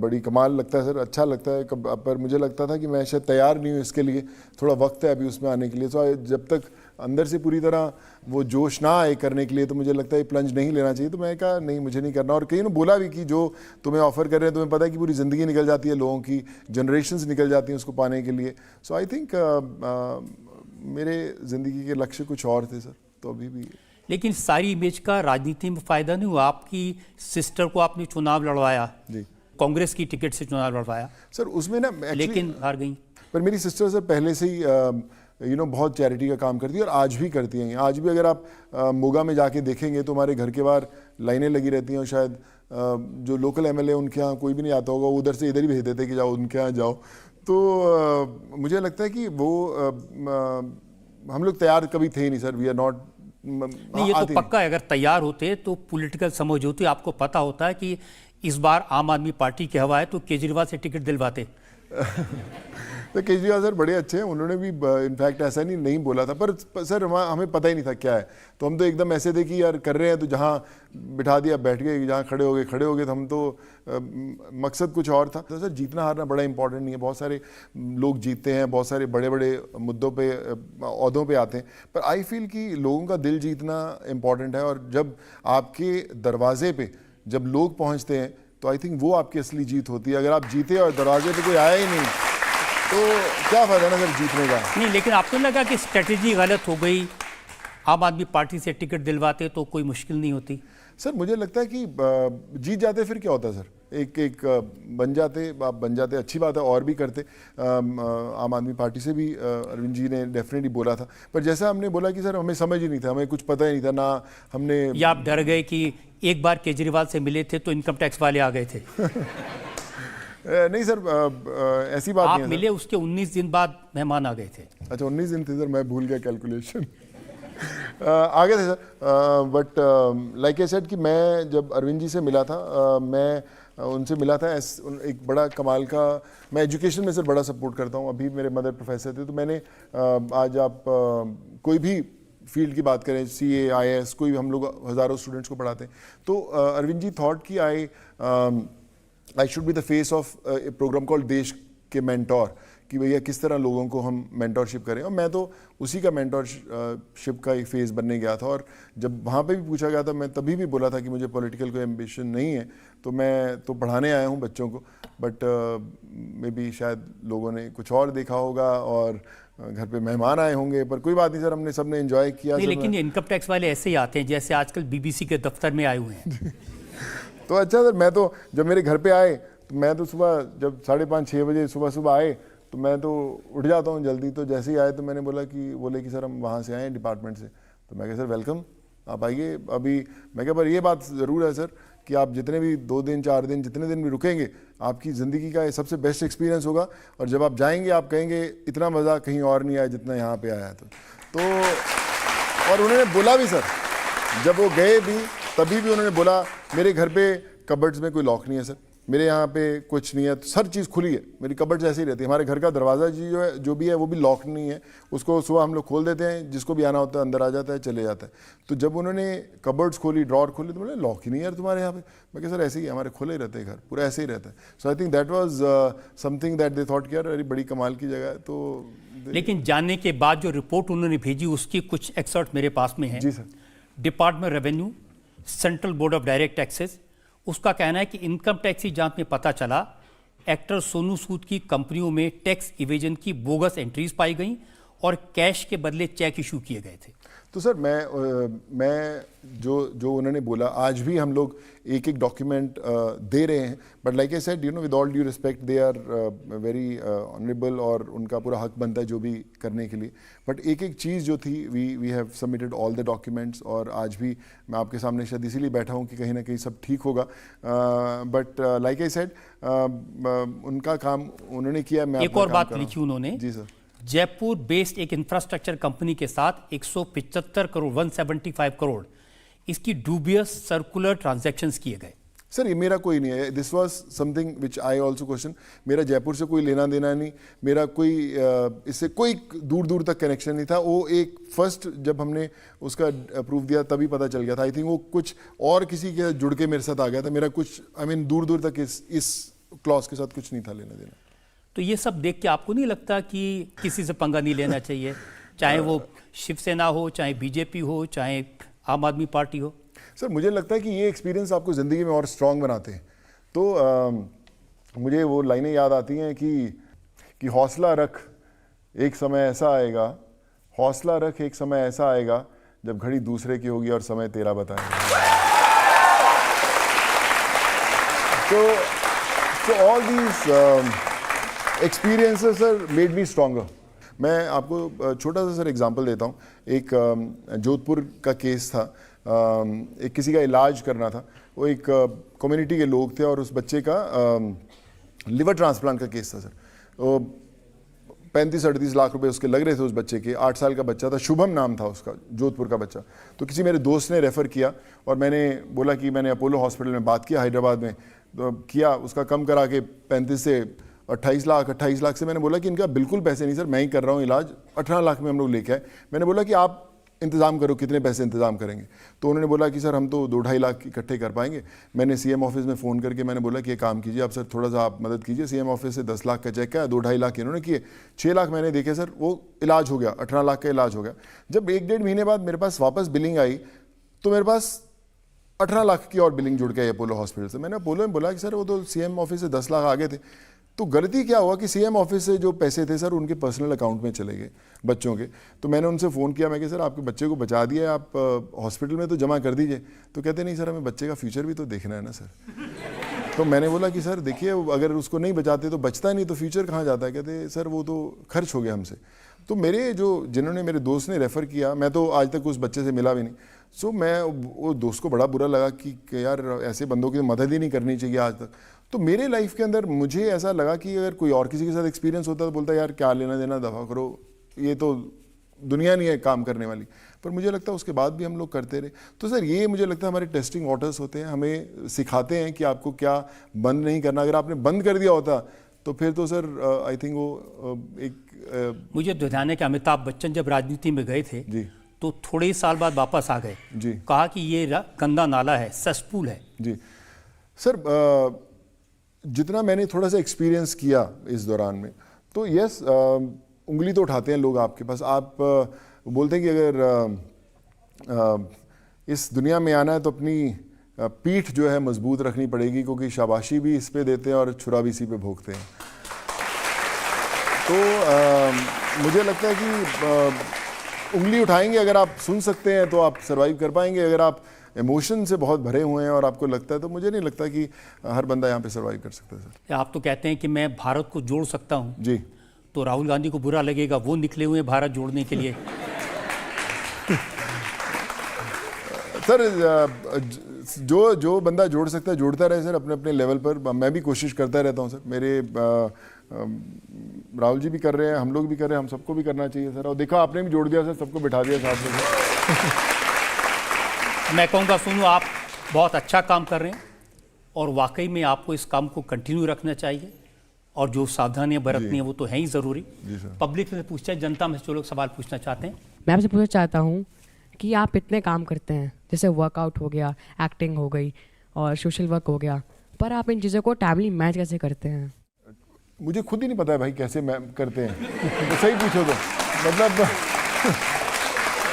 बड़ी कमाल लगता है सर, अच्छा लगता है। पर मुझे लगता था कि मैं शायद तैयार नहीं हूँ इसके लिए, थोड़ा वक्त है अभी उसमें आने के लिए। तो जब तक अंदर से पूरी तरह वो जोश ना आए करने के लिए, तो मुझे लगता है प्लंज नहीं लेना चाहिए। तो मैं कहा नहीं, मुझे नहीं करना। और कई ने बोला भी कि जो तुम्हें ऑफ़र कर रहे हैं, तुम्हें पता है कि पूरी ज़िंदगी निकल जाती है, लोगों की जनरेशन्स निकल जाती हैं उसको पाने के लिए। सो आई थिंक मेरे ज़िंदगी के लक्ष्य कुछ और थे सर, तो अभी भी। लेकिन सारी इमेज का राजनीति में फायदा नहीं हुआ। आपकी सिस्टर को आपने चुनाव लड़वाया जी, कांग्रेस की टिकट से चुनाव लड़वाया सर उसमें ना लेकिन हार गई। पर मेरी सिस्टर सर पहले से ही बहुत चैरिटी का काम करती है और आज भी करती हैं। आज भी अगर आप मोगा में जाके देखेंगे तो हमारे घर के बाहर लाइनें लगी रहती हैं, और शायद जो लोकल एमएलए उनके यहाँ कोई भी नहीं आता होगा, वो उधर से इधर ही भेज देते हैं कि जाओ उनके यहाँ जाओ। तो मुझे लगता है कि वो हम लोग तैयार कभी थे ही नहीं सर। We are not. नहीं, ये तो पक्का है। अगर तैयार होते तो पॉलिटिकल समझ होती। आपको पता होता है कि इस बार आम आदमी पार्टी की हवा है, तो केजरीवाल से टिकट दिलवाते तो केजरीवाल सर बड़े अच्छे हैं, उन्होंने भी इनफैक्ट ऐसा नहीं बोला था। पर सर हमें पता ही नहीं था क्या है, तो हम तो एकदम ऐसे थे कि यार कर रहे हैं तो जहाँ बिठा दिया बैठ गए, जहाँ खड़े हो गए। तो हम तो मकसद कुछ और था। तो सर जीतना हारना बड़ा इंपॉर्टेंट नहीं है। बहुत सारे लोग जीतते हैं, बहुत सारे बड़े बड़े मुद्दों पे ओहदों पे आते हैं, पर आई फील कि लोगों का दिल जीतना इंपॉर्टेंट है। और जब आपके दरवाजे पे जब लोग पहुँचते हैं तो आई थिंक वो आपकी असली जीत होती है। अगर आप जीते और दरवाजे पे कोई आया ही नहीं तो क्या फायदा ना सर जीतने का। नहीं, लेकिन आपको लगा कि स्ट्रेटेजी गलत हो गई, आम आदमी पार्टी से टिकट दिलवाते तो कोई मुश्किल नहीं होती? सर मुझे लगता है कि जीत जाते फिर क्या होता है सर, एक बन जाते अच्छी बात है, और भी करते। आम आदमी पार्टी से भी अरविंद जी ने डेफिनेटली बोला था, पर जैसा हमने बोला कि सर हमें समझ ही नहीं था, हमें कुछ पता ही नहीं था ना हमने। या आप डर गए कि एक बार केजरीवाल से मिले थे तो इनकम टैक्स वाले आ गए थे? नहीं सर, ऐसी बात आप नहीं है। मिले उसके 19 दिन बाद मेहमान आ गए थे। अच्छा 19 दिन थे सर, मैं भूल गया कैलकुलेशन आ गए थे sir. But like I said कि मैं जब अरविंद जी से मिला था, मैं उनसे मिला था एक बड़ा कमाल का। मैं एजुकेशन में सर बड़ा सपोर्ट करता हूँ। अभी मेरे मदर प्रोफेसर थे, तो मैंने आज आप कोई भी फील्ड की बात करें, CA IAS, कोई भी, हम लोग हज़ारों स्टूडेंट्स को पढ़ाते हैं। तो अरविंद जी थॉट कि I should be the face of a program called Desh ke mentor, कि भैया किस तरह लोगों को हम मेंटोरशिप करें। और मैं तो उसी का मेंटोरशिप का एक फेज़ बनने गया था। और जब वहाँ पे भी पूछा गया था, मैं तभी भी बोला था कि मुझे पॉलिटिकल कोई एम्बिशन नहीं है, तो मैं तो पढ़ाने आया हूँ बच्चों को। बट मे बी शायद लोगों ने कुछ और देखा होगा और घर पे मेहमान आए होंगे, पर कोई बात नहीं सर, हमने सबने एंजॉय किया। नहीं, लेकिन ये इनकम टैक्स वाले ऐसे ही आते हैं जैसे आजकल BBC के दफ्तर में आए हुए हैं। तो अच्छा सर, मैं तो जब मेरे घर पे आए तो मैं तो सुबह जब 5:30-6 बजे सुबह आए तो मैं तो उठ जाता हूँ जल्दी। तो जैसे ही आए तो मैंने बोले कि सर हम वहाँ से आए हैं डिपार्टमेंट से। तो मैं कहा सर वेलकम, आप आइए। अभी मैं कहा पर ये बात ज़रूर है सर कि आप जितने भी 2 दिन 4 दिन जितने दिन भी रुकेंगे आपकी ज़िंदगी का ये सबसे बेस्ट एक्सपीरियंस होगा, और जब आप जाएंगे आप कहेंगे इतना मज़ा कहीं और नहीं आया जितना यहाँ पे आया। तो और उन्होंने बोला भी सर, जब वो गए भी तभी भी उन्होंने बोला मेरे घर पे कबर्ड्स में कोई लॉक नहीं है सर, मेरे यहाँ पे कुछ नहीं है, तो हर चीज़ खुली है, मेरी कबर्ड्स ऐसे ही रहती है। हमारे घर का दरवाज़ा जी जो भी है वो भी लॉक नहीं है, उसको सुबह हम लोग खोल देते हैं, जिसको भी आना होता है अंदर आ जाता है, चले जाता है। तो जब उन्होंने कबर्ड्स खोली, ड्रॉर खोली, तो बोले लॉक ही नहीं यार तुम्हारे यहाँ पे। मैं कहा सर ऐसे ही हमारे खुले ही रहते हैं घर, पूरा ऐसे ही रहता है। So I think that was something that they thought कि यार अरे बड़ी कमाल की जगह है। तो लेकिन जानने के बाद जो रिपोर्ट उन्होंने भेजी उसकी कुछ एक्सर्ट मेरे पास में है। जी sir. Department revenue, central board of direct taxes, उसका कहना है कि इनकम टैक्स की जांच में पता चला एक्टर सोनू सूद की कंपनियों में टैक्स इवेजन की बोगस एंट्रीज पाई गई और कैश के बदले चेक इशू किए गए थे। तो सर मैं जो उन्होंने बोला, आज भी हम लोग एक एक डॉक्यूमेंट दे रहे हैं, but like I said with all due respect they are very honourable, और उनका पूरा हक बनता है जो भी करने के लिए। बट एक एक चीज़ जो थी we have submitted all the documents, और आज भी मैं आपके सामने शायद इसीलिए बैठा हूँ कि कहीं ना कहीं सब ठीक होगा। बट लाइक आई सेड उनका काम उन्होंने किया। मैं एक और बात लिखी उन्होंने, जी सर, जयपुर बेस्ड एक इंफ्रास्ट्रक्चर कंपनी के साथ 175 करोड़ 175 करोड़ इसकी डूबियस सर्कुलर ट्रांजैक्शंस किए गए। सर ये मेरा कोई नहीं है, this was something which I also question. मेरा जयपुर से कोई लेना देना नहीं, मेरा कोई इससे कोई दूर दूर तक कनेक्शन नहीं था। वो एक फर्स्ट जब हमने उसका प्रूफ दिया तभी पता चल गया था। आई थिंक वो कुछ और किसी के जुड़ के मेरे साथ आ गया था। मेरा कुछ दूर दूर तक इस क्लॉज के साथ कुछ नहीं था लेना देना। तो ये सब देख के आपको नहीं लगता कि किसी से पंगा नहीं लेना चाहिए, चाहे वो शिवसेना हो, चाहे बीजेपी हो, चाहे आम आदमी पार्टी हो? सर मुझे लगता है कि ये एक्सपीरियंस आपको ज़िंदगी में और स्ट्रांग बनाते हैं। तो मुझे वो लाइनें याद आती हैं कि हौसला रख एक समय ऐसा आएगा, हौसला रख एक समय ऐसा आएगा जब घड़ी दूसरे की होगी और समय तेरा बताएगा। तो all these experiences sir made me stronger. मैं आपको छोटा सा सर एग्जांपल देता हूँ। एक जोधपुर का केस था, एक किसी का इलाज करना था। वो एक कम्युनिटी के लोग थे और उस बच्चे का लिवर ट्रांसप्लांट का केस था सर। वो 35-38 लाख रुपए उसके लग रहे थे उस बच्चे के। 8 साल का बच्चा था, शुभम नाम था उसका, जोधपुर का बच्चा। तो किसी मेरे दोस्त ने रेफ़र किया और मैंने बोला कि मैंने अपोलो हॉस्पिटल में बात किया हैदराबाद में, तो किया उसका कम करा के 35 से 28 लाख। 28 लाख से मैंने बोला कि इनका बिल्कुल पैसे नहीं सर, मैं ही कर रहा हूँ इलाज। 18 लाख में हम लोग लेके आए। मैंने बोला कि आप इंतज़ाम करो, कितने पैसे इंतज़ाम करेंगे? तो उन्होंने बोला कि सर हम तो 2-2.5 लाख इकट्ठे कर पाएंगे। मैंने सीएम ऑफिस में फ़ोन करके मैंने बोला कि ये काम कीजिए आप सर, थोड़ा सा आप मदद कीजिए। सीएम ऑफिस से 10 लाख का चेक आया, 2-2.5 लाख इन्होंने किए, 6 लाख मैंने देखे सर, वो इलाज हो गया, 18 लाख का इलाज हो गया। जब 1-1.5 महीने बाद मेरे पास वापस बिलिंग आई तो मेरे पास 18 लाख की और बिलिंग जुड़ के आई अपोलो हॉस्पिटल से। मैंने अपोलो में बोला कि सर वो तो सीएम ऑफिस से 10 लाख आगे थे। तो गलती क्या हुआ कि सीएम ऑफिस से जो पैसे थे सर उनके पर्सनल अकाउंट में चले गए बच्चों के। तो मैंने उनसे फ़ोन किया, मैं कि सर आपके बच्चे को बचा दिया, आप हॉस्पिटल में तो जमा कर दीजिए। तो कहते नहीं सर हमें बच्चे का फ्यूचर भी तो देखना है ना सर। तो मैंने बोला कि सर देखिए अगर उसको नहीं बचाते तो बचता नहीं तो फ्यूचर कहाँ जाता है? कहते सर वो तो खर्च हो गया हमसे। तो मेरे जिन्होंने मेरे दोस्त ने रेफ़र किया, मैं तो आज तक उस बच्चे से मिला भी नहीं। सो मैं वो दोस्त को बड़ा बुरा लगा कि यार ऐसे बंदों की मदद ही नहीं करनी चाहिए आज तक। तो मेरे लाइफ के अंदर मुझे ऐसा लगा कि अगर कोई और किसी के साथ एक्सपीरियंस होता तो बोलता यार क्या लेना देना, दफ़ा करो, ये तो दुनिया नहीं है काम करने वाली। पर मुझे लगता है उसके बाद भी हम लोग करते रहे। तो सर ये मुझे लगता है हमारे टेस्टिंग वाटर्स होते हैं, हमें सिखाते हैं कि आपको क्या बंद नहीं करना। अगर आपने बंद कर दिया होता तो फिर तो सर आई थिंक वो एक मुझे ध्यान है कि अमिताभ बच्चन जब राजनीति में गए थे जी तो थोड़े ही साल बाद वापस आ गए जी, कहा कि ये गंदा नाला है, सेसपूल है। जी सर जितना मैंने थोड़ा सा एक्सपीरियंस किया इस दौरान में, तो यस उंगली तो उठाते हैं लोग आपके पास। आप बोलते हैं कि अगर इस दुनिया में आना है तो अपनी पीठ जो है मजबूत रखनी पड़ेगी, क्योंकि शाबाशी भी इस पे देते हैं और छुरा भी इसी पे भोगते हैं। तो मुझे लगता है कि उंगली उठाएंगे, अगर आप सुन सकते हैं तो आप सर्वाइव कर पाएंगे। अगर आप इमोशन से बहुत भरे हुए हैं और आपको लगता है, तो मुझे नहीं लगता कि हर बंदा यहाँ पे सर्वाइव कर सकता है सर। आप तो कहते हैं कि मैं भारत को जोड़ सकता हूँ जी, तो राहुल गांधी को बुरा लगेगा, वो निकले हुए हैं भारत जोड़ने के लिए। जो बंदा जोड़ सकता है जोड़ता रहे सर, अपने अपने लेवल पर। मैं भी कोशिश करता रहता हूँ सर, मेरे राहुल जी भी कर रहे हैं, हम लोग भी कर रहे हैं, हम सबको भी करना चाहिए सर। और देखा आपने भी जोड़ दिया सर, सबको बिठा दिया साथ में। मैं कहूँगा सोनू, आप बहुत अच्छा काम कर रहे हैं और वाकई में आपको इस काम को कंटिन्यू रखना चाहिए, और जो सावधानियां बरतनी है वो तो है ही ज़रूरी। पब्लिक से पूछते हैं, जनता में जो लोग सवाल पूछना चाहते हैं। मैं आपसे पूछना चाहता हूँ कि आप इतने काम करते हैं, जैसे वर्कआउट हो गया, एक्टिंग हो गई और सोशल वर्क हो गया, पर आप इन चीज़ों को टाइमली मैच कैसे करते हैं? मुझे खुद ही नहीं पता है भाई कैसे करते हैं। तो सही पूछो तो, मतलब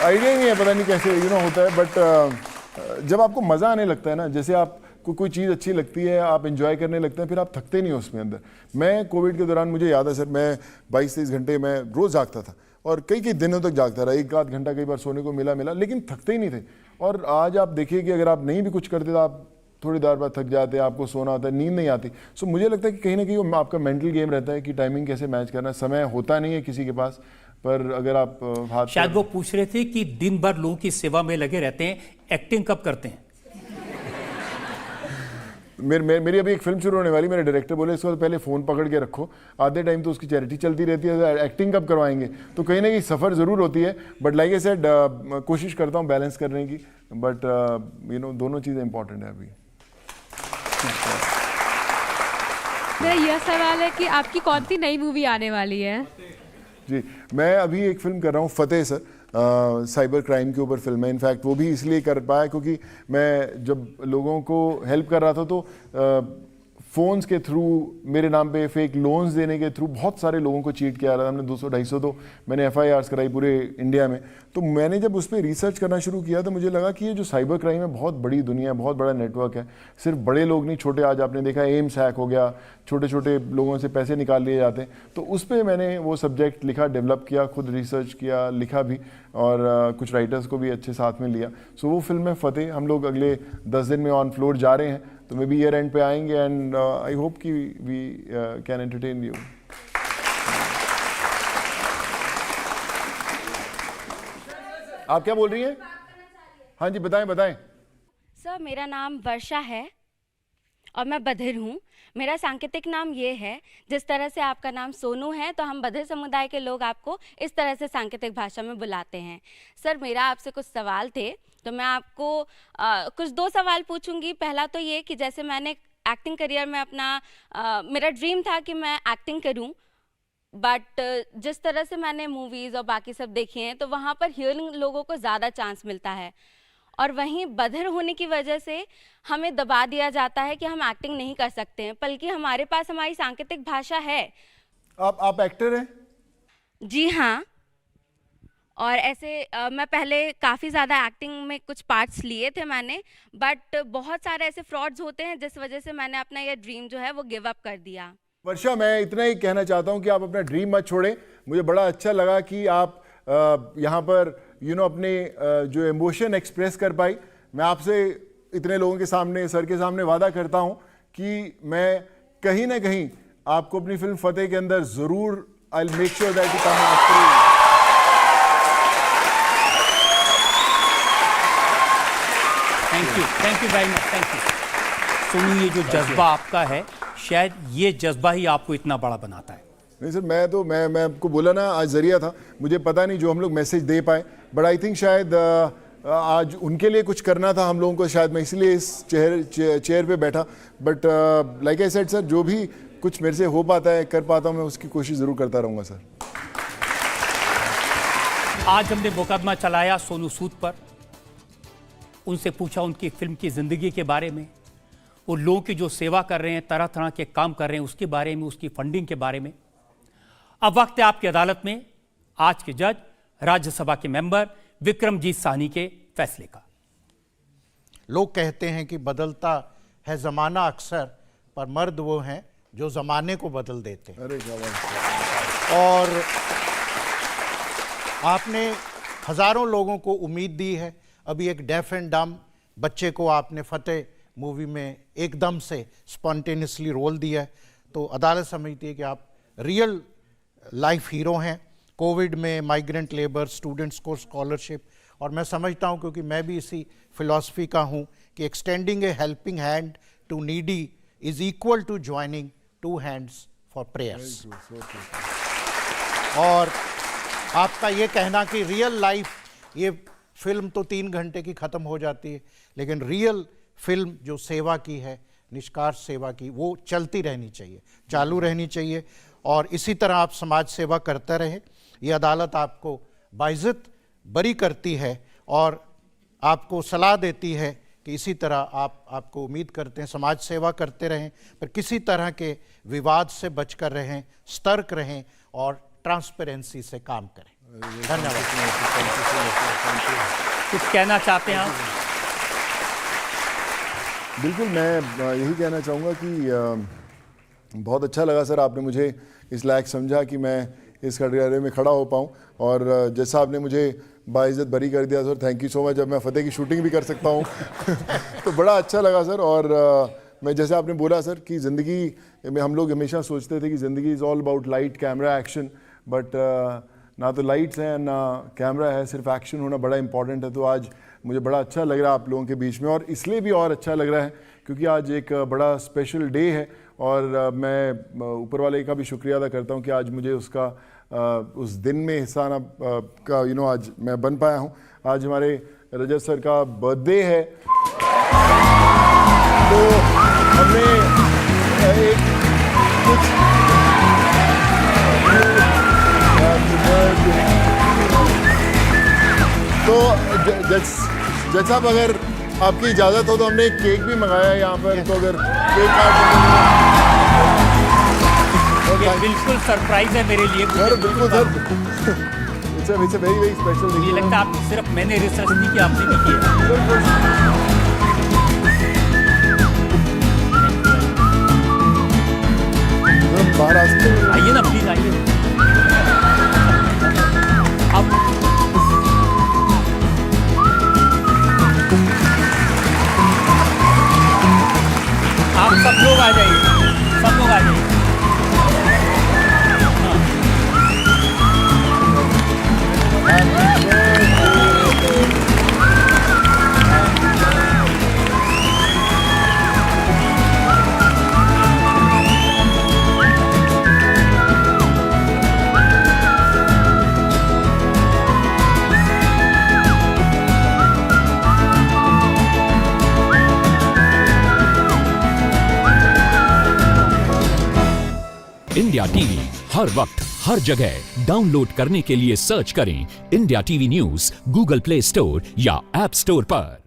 आइडिया ही नहीं है, पता नहीं कैसे होता है। बट जब आपको मज़ा आने लगता है ना, जैसे आपको कोई चीज़ अच्छी लगती है, आप एंजॉय करने लगते हैं, फिर आप थकते नहीं हो उसमें अंदर। मैं कोविड के दौरान, मुझे याद है सर, मैं 22-23 घंटे मैं रोज़ जागता था और कई दिनों तक जागता रहा, 1 आध घंटा कई बार सोने को मिला, लेकिन थकते ही नहीं थे। और आज आप देखिए कि अगर आप नहीं भी कुछ करते तो आप थोड़ी देर बाद थक जाते हैं, आपको सोना होता है, नींद नहीं आती। सो मुझे लगता है कि कहीं ना कहीं वो आपका मेंटल गेम रहता है कि टाइमिंग कैसे मैच करना। समय होता नहीं है किसी के पास, पर अगर आप हाथ शायद वो पूछ रहे थे कि दिन भर लोगों की सेवा में लगे रहते हैं, एक्टिंग कब करते हैं? मेरी अभी एक फिल्म शुरू होने वाली, मेरे डायरेक्टर बोले इसको पहले फ़ोन पकड़ के रखो, आधे टाइम तो उसकी चैरिटी चलती रहती है, एक्टिंग कब करवाएंगे? तो कहीं ना कहीं सफ़र ज़रूर होती है, बट लाइक आई सेड, कोशिश करता हूँ बैलेंस करने की, बट दोनों चीज़ें इंपॉर्टेंट है अभी। मेरा यह सवाल है कि आपकी कौन सी नई मूवी आने वाली है? जी, मैं अभी एक फिल्म कर रहा हूँ, फतेह सर, साइबर क्राइम के ऊपर फिल्म है। इनफैक्ट वो भी इसलिए कर पाया क्योंकि मैं जब लोगों को हेल्प कर रहा था तो फ़ोन्स के थ्रू, मेरे नाम पे फेक लोन्स देने के थ्रू बहुत सारे लोगों को चीट किया रहा था। हमने 200-250 तो मैंने FIRs कराई पूरे इंडिया में। तो मैंने जब उस पर रिसर्च करना शुरू किया तो मुझे लगा कि ये जो साइबर क्राइम है बहुत बड़ी दुनिया है, बहुत बड़ा नेटवर्क है। सिर्फ बड़े लोग नहीं, छोटे, आज आपने देखा एम्स हैक हो गया, छोटे छोटे लोगों से पैसे निकाल लिए जाते हैं। तो उस पर मैंने वो सब्जेक्ट लिखा, डेवलप किया, खुद रिसर्च किया, लिखा भी, और कुछ राइटर्स को भी अच्छे साथ में लिया। सो वो फिल्म है फतेह। हम लोग अगले 10 दिन में ऑन फ्लोर जा रहे हैं, तो मे बी ईयर एंड पे आएंगे, एंड आई होप कि वी कैन एंटरटेन यू। आप क्या बोल रही हैं? हाँ जी, बताएं बताएं। सर, मेरा नाम वर्षा है और मैं बधिर हूँ। मेरा सांकेतिक नाम ये है, जिस तरह से आपका नाम सोनू है तो हम बधिर समुदाय के लोग आपको इस तरह से सांकेतिक भाषा में बुलाते हैं। सर, मेरा आपसे कुछ सवाल थे, तो मैं आपको कुछ 2 सवाल पूछूंगी। पहला तो ये कि जैसे मैंने एक्टिंग करियर में मेरा ड्रीम था कि मैं एक्टिंग करूं, बट जिस तरह से मैंने मूवीज़ और बाकी सब देखी हैं तो वहाँ पर हियरिंग लोगों को ज़्यादा चांस मिलता है, और वहीं बधिर होने की वजह से हमें दबा दिया जाता है कि हम एक्टिंग नहीं कर सकते हैं, बल्कि हमारे पास हमारी सांकेतिक भाषा है। आप एक्टर हैं? जी हाँ, और ऐसे मैं पहले काफ़ी ज़्यादा एक्टिंग में कुछ पार्ट्स लिए थे मैंने, बट बहुत सारे ऐसे फ्रॉड्स होते हैं जिस वजह से मैंने अपना ये ड्रीम जो है वो गिव अप कर दिया। वर्षा, मैं इतना ही कहना चाहता हूं कि आप अपना ड्रीम मत छोड़ें। मुझे बड़ा अच्छा लगा कि आप यहाँ पर अपने जो इमोशन एक्सप्रेस कर पाई। मैं आपसे इतने लोगों के सामने, सर के सामने वादा करता हूं कि मैं कहीं ना कहीं आपको अपनी फिल्म फतेह के अंदर ज़रूर, I will make sure that you come on screen. Thank you very much, thank you Sonu. ये जो जज्बा आपका है, शायद ये जज्बा ही आपको इतना बड़ा बनाता है। नहीं सर, मैं आपको बोला ना, आज जरिया था, मुझे पता नहीं जो हम लोग मैसेज दे पाए, बट आई थिंक शायद आज उनके लिए कुछ करना था हम लोगों को, शायद मैं इसलिए इस चेयर पे बैठा। But like I said sir, जो भी कुछ मेरे से हो पाता है, कर पाता हूँ, मैं उसकी कोशिश ज़रूर करता रहूँगा सर। आज हमने मुकदमा चलाया सोनू सूद पर, उनसे पूछा उनकी फिल्म की ज़िंदगी के बारे में, वो लोगों की जो सेवा कर रहे हैं, तरह तरह के काम कर रहे हैं उसके बारे में, उसकी फंडिंग के बारे में। अब वक्त है आपकी अदालत में आज के जज राज्यसभा के मेंबर विक्रमजीत साहनी के फैसले का। लोग कहते हैं कि बदलता है ज़माना अक्सर, पर मर्द वो हैं जो ज़माने को बदल देते हैं। अरे क्या बात। और आपने हज़ारों लोगों को उम्मीद दी है। अभी एक डेफ एंड डम बच्चे को आपने फतेह मूवी में एकदम से स्पॉन्टेनियसली रोल दिया है, तो अदालत समझती है कि आप रियल लाइफ हीरो हैं। कोविड में माइग्रेंट लेबर, स्टूडेंट्स को स्कॉलरशिप और मैं समझता हूं, क्योंकि मैं भी इसी फिलॉसफी का हूं, कि extending a helping hand to needy is equal to joining 2 hands for prayers. और आपका ये कहना कि रियल लाइफ, ये फिल्म तो 3 घंटे की ख़त्म हो जाती है, लेकिन रियल फिल्म जो सेवा की है, निष्काम सेवा की, वो चलती रहनी चाहिए, चालू रहनी चाहिए। और इसी तरह आप समाज सेवा करते रहें। ये अदालत आपको बाइज्जत बरी करती है और आपको सलाह देती है कि इसी तरह आपको उम्मीद करते हैं समाज सेवा करते रहें, पर किसी तरह के विवाद से बचकर रहें, सतर्क रहें और ट्रांसपेरेंसी से काम करें। धन्यवाद। कुछ कहना चाहते हैं आप? बिल्कुल, मैं यही कहना चाहूँगा कि बहुत अच्छा लगा सर, आपने मुझे इस लायक समझा कि मैं इस कटघरे में खड़ा हो पाऊँ, और जैसा आपने मुझे बाइज्जत बरी कर दिया sir, thank you so much. अब मैं फतेह की शूटिंग भी कर सकता हूँ तो बड़ा अच्छा लगा सर। और मैं जैसे आपने बोला सर कि ज़िंदगी में हम लोग हमेशा सोचते थे कि ज़िंदगी is all about light, camera, action, but ना तो लाइट्स हैं ना कैमरा है, सिर्फ एक्शन होना बड़ा इंपॉर्टेंट है। तो आज मुझे बड़ा अच्छा लग रहा है आप लोगों के बीच में, और इसलिए भी और अच्छा लग रहा है क्योंकि आज एक बड़ा स्पेशल डे है, और मैं ऊपर वाले का भी शुक्रिया अदा करता हूँ कि आज मुझे उसका उस दिन में हिस्सा आना का आज मैं बन पाया हूँ। आज हमारे रजत सर का बर्थडे है, तो हमने एक कुछ तो जज साहब, अगर आपकी इजाज़त हो तो हमने एक केक भी मंगाया यहाँ पर, तो अगर केक काट बिल्कुल सरप्राइज है मेरे लिए सर। बिल्कुल sir, it's a very very special. मुझे लगता है आप सिर्फ मैंने रिसर्च नहीं की, आपने भी किया। बाहर आ सकते हैं? आइए ना प्लीज, आइए। अब आप सब लोग आ जाइए, सब लोग आ जाइए। इंडिया टीवी हर वक्त हर जगह डाउनलोड करने के लिए सर्च करें India TV news Google play store या ऐप स्टोर पर।